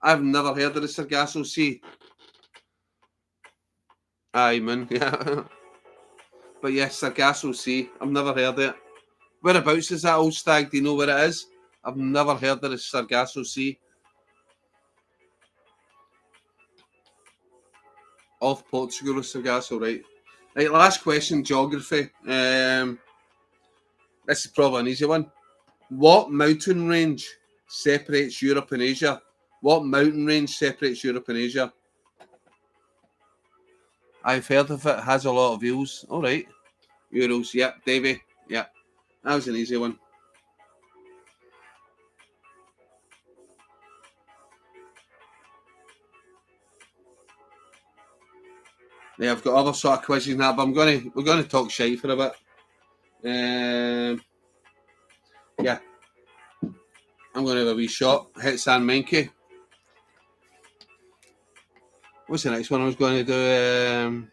I've never heard of the Sargasso Sea. Aye, man, yeah. But yes, Sargasso Sea. I've never heard of it. Whereabouts is that, Old Stag? Do you know where it is? I've never heard of the Sargasso Sea. Off Portugal, Sargasso, right. Right, last question, geography. This is probably an easy one. What mountain range separates Europe and Asia? What mountain range separates Europe and Asia? I've heard of it. Has a lot of views. All right. Urals. Yep. Davey. Yep. That was an easy one. Yeah, I've got other sort of quizzes now, but we're gonna talk shite for a bit. Yeah. I'm gonna have a wee shot. Hitsan Menke. What's the next one I was going to do?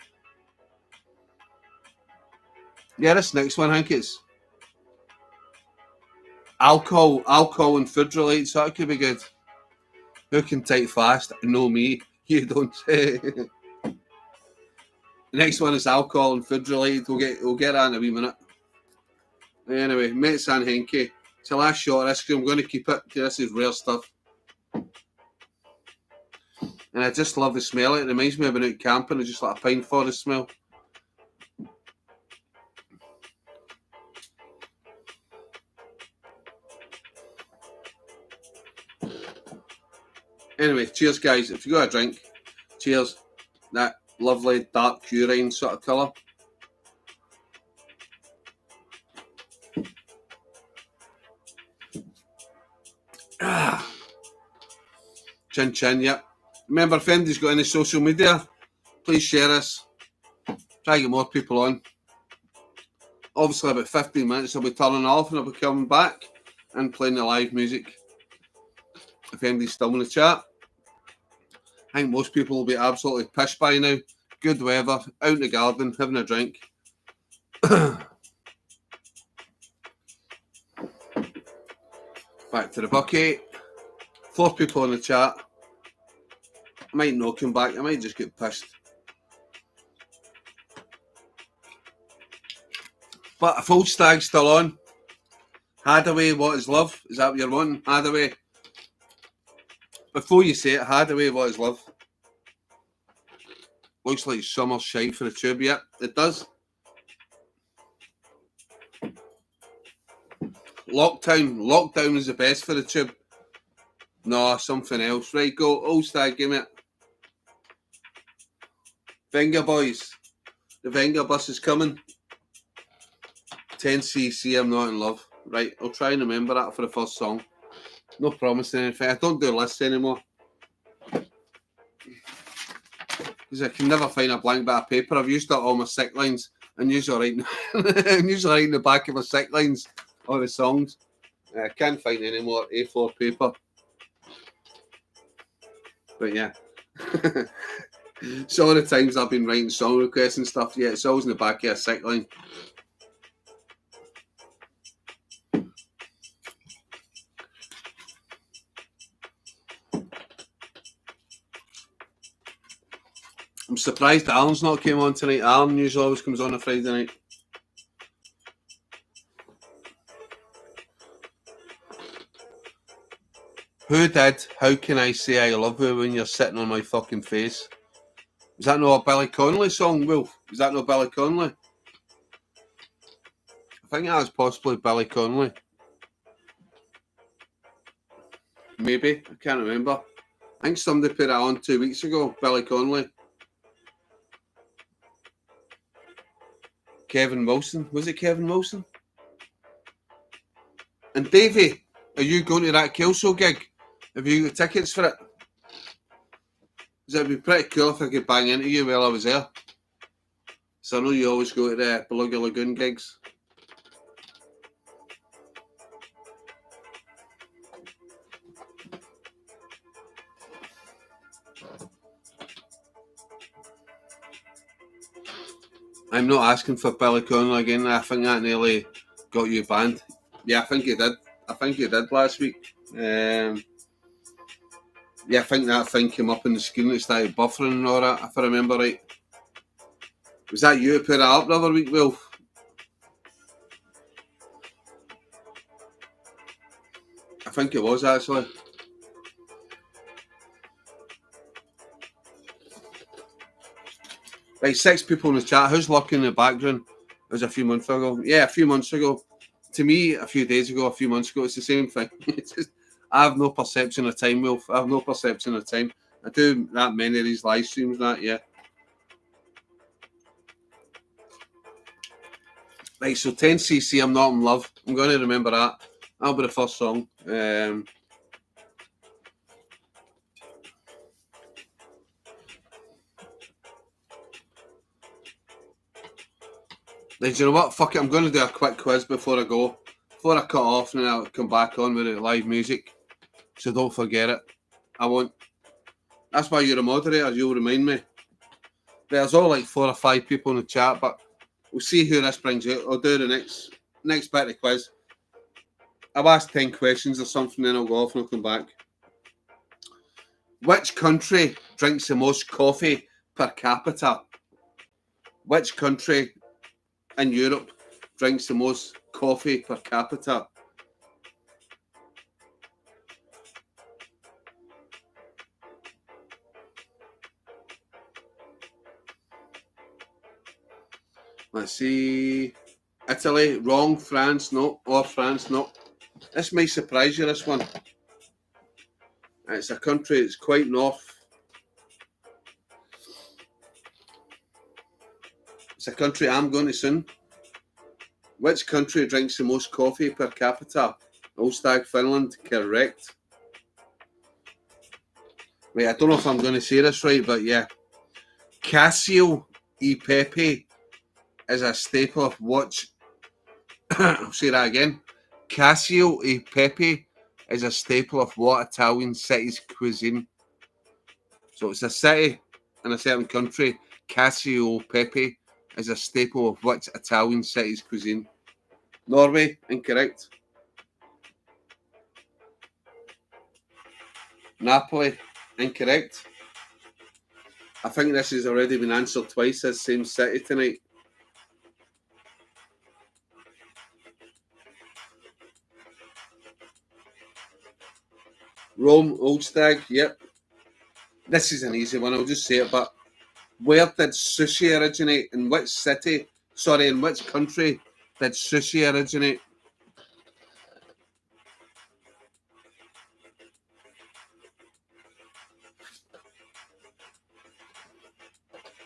Yeah, this next one, I think it's alcohol and food related, so that could be good. Who can type fast? No, me. You don't say. The next one is alcohol and food related. We'll get that in a wee minute. Anyway, Metsan Henke. It's the last shot of this. I'm going to keep it. This is rare stuff. And I just love the smell. It reminds me of being out camping. It's just like a pine forest smell. Anyway, cheers, guys. If you got a drink, cheers. That lovely dark urine sort of colour. Chin chin, yep. Remember, if anybody's got any social media, please share us. Try to get more people on. Obviously, about 15 minutes I'll be turning off and I'll be coming back and playing the live music. If anybody's still in the chat. I think most people will be absolutely pissed by now. Good weather, out in the garden, having a drink. Back to the bucket. 4 people in the chat. I might not come back, I might just get pissed. But if Old Stag's still on, Hadaway, what is love? Is that what you're wanting? Hadaway. Before you say it, Hadaway, what is love? Looks like summer shite for the tube. Yep, it does. Lockdown is the best for the tube. No, something else. Right, go. Old Stag, give me it. Venga boys. The Venga bus is coming. 10cc, I'm not in love. Right, I'll try and remember that for the first song. No promising anything. I don't do lists anymore. Because I can never find a blank bit of paper. I've used up all my sick lines. and usually writing, and usually writing the back of my sick lines or the songs. I can't find any more A4 paper. But yeah. So all the times I've been writing song requests and stuff, yeah, it's always in the back of a sick line. I'm surprised that Alan's not came on tonight. Alan usually always comes on a Friday night. Who did How Can I Say I Love You When You're Sitting on My Fucking Face? Was that not a Billy Connolly song, Wolf? Was that not Billy Connolly? I think that was possibly Billy Connolly. Maybe. I can't remember. I think somebody put it on 2 weeks ago. Billy Connolly. Kevin Wilson. Was it Kevin Wilson? And Davey, are you going to that Kelso gig? Have you got tickets for it? Because it'd be pretty cool if I could bang into you while I was there. So I know you always go to the Beluga Lagoon gigs. I'm not asking for Billy Connolly again. I think that nearly got you banned. Yeah, I think he did. I think he did last week. Yeah, I think that thing came up on the screen that started buffering and all that, if I remember right. Was that you who put it up the other week, Wolf? I think it was, actually. Right, 6 people in the chat. Who's lurking in the background? It was a few months ago. Yeah, a few months ago. To me, a few days ago, a few months ago, it's the same thing. It's just, I have no perception of time, Wolf. I have no perception of time. I do that many of these live streams, yeah. Right, so 10cc, I'm Not in Love. I'm going to remember that. That'll be the first song. Right, you know what? Fuck it, I'm going to do a quick quiz before I go. Before I cut off, and then I'll come back on with the live music. So don't forget it. I won't. That's why you're a moderator, you'll remind me. There's all like 4 or 5 people in the chat, but we'll see who this brings out. I'll do the next bit of the quiz. I'll ask 10 questions or something, then I'll go off and I'll come back. Which country drinks the most coffee per capita? Which country in Europe drinks the most coffee per capita? Let's see. Italy, wrong. France, no. Or France, no. This might surprise you, this one. It's a country that's quite north. It's a country I'm going to soon. Which country drinks the most coffee per capita? Ulstag, Finland, correct. Right, I don't know if I'm going to say this right, but yeah. Cassio e Pepe is a staple of what? I'll say that again. Cassio e Pepe is a staple of what Italian city's cuisine? So it's a city in a certain country. Cassio Pepe is a staple of which Italian city's cuisine? Norway, incorrect. Napoli, incorrect. I think this has already been answered twice, this same city tonight. Rome, Ulstag, yep. This is an easy one, I'll just say it, but where did sushi originate? In which city? Sorry, in which country did sushi originate?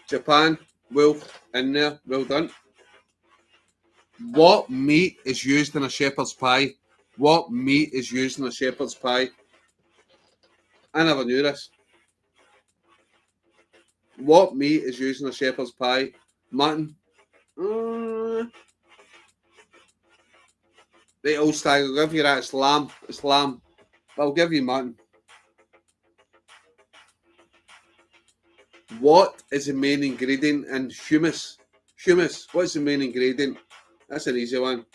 Japan, Wolf, in there, well done. What meat is used in a shepherd's pie? What meat is used in a shepherd's pie? I never knew this. What meat is used in a shepherd's pie? Mutton, Right, old stag, I'll give you that. It's lamb. It's lamb. But I'll give you mutton. What is the main ingredient in hummus? Hummus. What's the main ingredient? That's an easy one.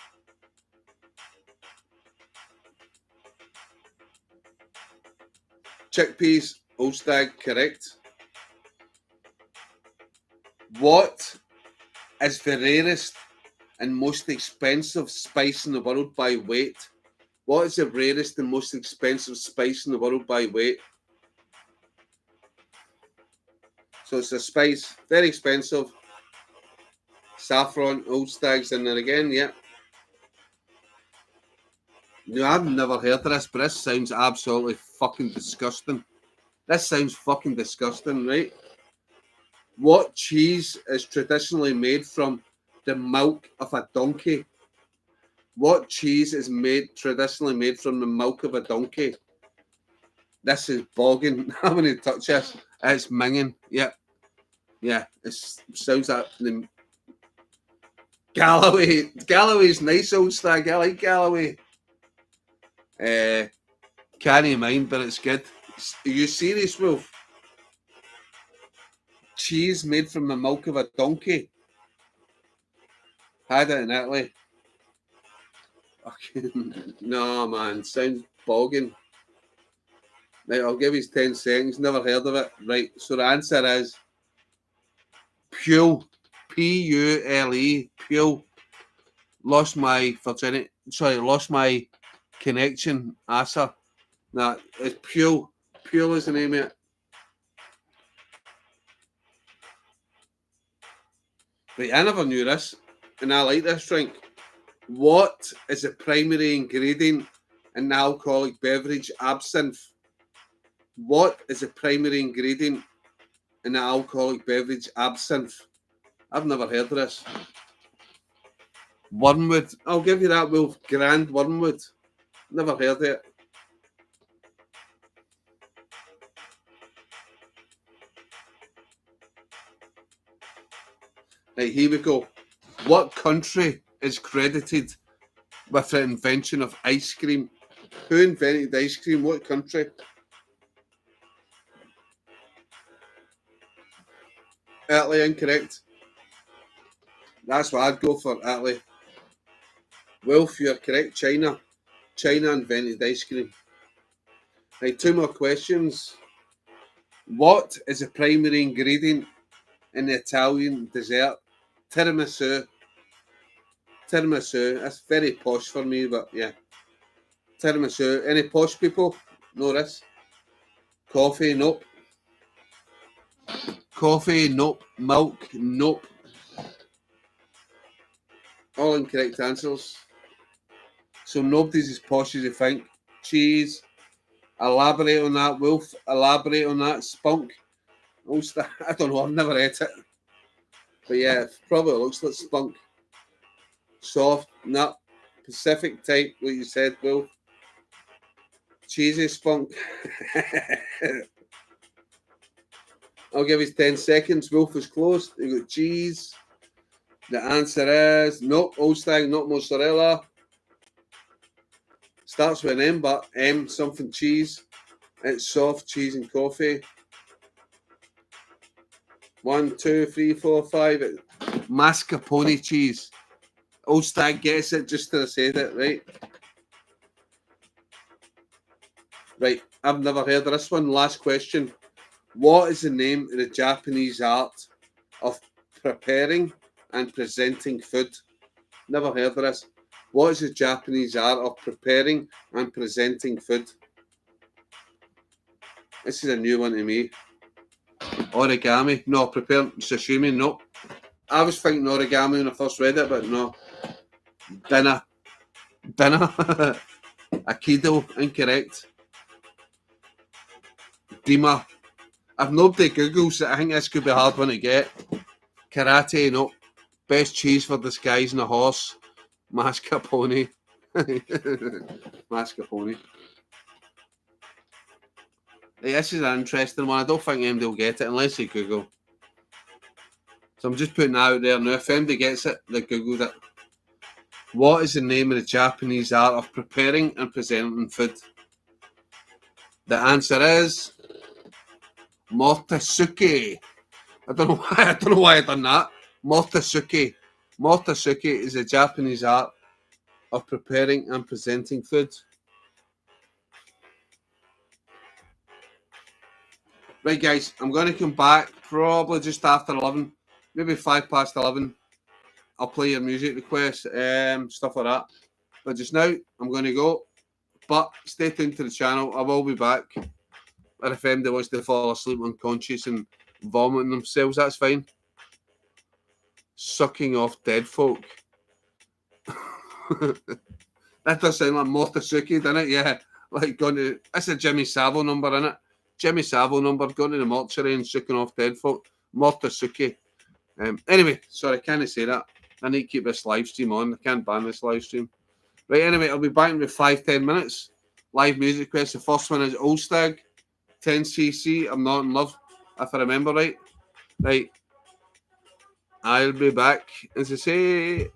Chickpeas. Old stag, correct. What is the rarest and most expensive spice in the world by weight? What is the rarest and most expensive spice in the world by weight? So it's a spice, very expensive. Saffron, old stags in there again, yeah. No, I've never heard of this, but this sounds absolutely fucking disgusting. This sounds fucking disgusting, right? What cheese is traditionally made from the milk of a donkey? What cheese is traditionally made from the milk of a donkey? This is bogging. I'm going to touch this. It's minging. Yep. Yeah. It sounds like the Galloway. Galloway's nice, old stag. I like Galloway. Can't mind, but it's good. Are you serious, Wolf? Cheese made from the milk of a donkey. Had it in Italy. Fucking no, man. Sounds bogging. Right, I'll give you 10 seconds. Never heard of it. Right, so the answer is Pule. Pule. Pule. Lost my virginity. Sorry, lost my connection. Asa. Nah, it's Pule. Pule is the name of it. Right, I never knew this, and I like this drink. What is the primary ingredient in the alcoholic beverage absinthe? What is the primary ingredient in the alcoholic beverage absinthe? I've never heard of this. Wormwood. I'll give you that, Wolf. Grand Wormwood. Never heard of it. Right, here we go. What country is credited with the invention of ice cream? Who invented ice cream? What country? Italy, incorrect. That's what I'd go for, Italy. Wolf, you're correct. China. China invented ice cream. Right, 2 more questions. What is the primary ingredient in the Italian dessert? Tiramisu. Tiramisu. That's very posh for me, but yeah. Tiramisu. Any posh people know this? Coffee, nope. Coffee, nope. Milk, nope. All incorrect answers. So nobody's as posh as you think. Cheese. Elaborate on that, Wolf. Elaborate on that. Spunk. I don't know. I've never ate it. But yeah, it probably looks like spunk. Soft, nut, Pacific type, what you said, Wolf. Cheesy spunk. I'll give you 10 seconds. Wolf is closed. You got cheese. The answer is nope. Old stag, not mozzarella. Starts with an M, but M something cheese. It's soft cheese and coffee. 1, 2, 3, 4, 5. Mascarpone cheese. Old stag gets it just to say it, right? Right, I've never heard of this one. Last question. What is the name of the Japanese art of preparing and presenting food? Never heard of this. What is the Japanese art of preparing and presenting food? This is a new one to me. Origami. No, prepare sashimi. No. I was thinking origami when I first read it, but no. Dinner. Aikido. Incorrect. Dima. If nobody Googles it, I think this could be a hard one to get. Karate. No. Best cheese for disguising a horse. Mascarpone. Mascarpone. This is an interesting one. I don't think anybody will get it unless you Google. So I'm just putting that out there now. If anybody gets it, they Googled it. What is the name of the Japanese art of preparing and presenting food? The answer is Motosuke. I don't know why I done that. Motosuke. Motosuke is a Japanese art of preparing and presenting food. Right, guys, I'm going to come back probably just after 11, maybe 11:05. I'll play your music requests, stuff like that. But just now, I'm going to go. But stay tuned to the channel. I will be back. And if anybody wants to fall asleep unconscious and vomiting themselves, that's fine. Sucking off dead folk. That does sound like Motosuke, doesn't it? Yeah. Like going to... That's a Jimmy Savile number, isn't it? Jimmy Savile number, going to the mortuary and sucking off dead folk. Motosuke. Anyway, sorry, I can't say that. I need to keep this live stream on. I can't ban this live stream. Right, anyway, I'll be back in about 5-10 minutes. Live music request. The first one is Oldstag, 10cc. I'm Not in Love, if I remember right. Right. I'll be back, as I say.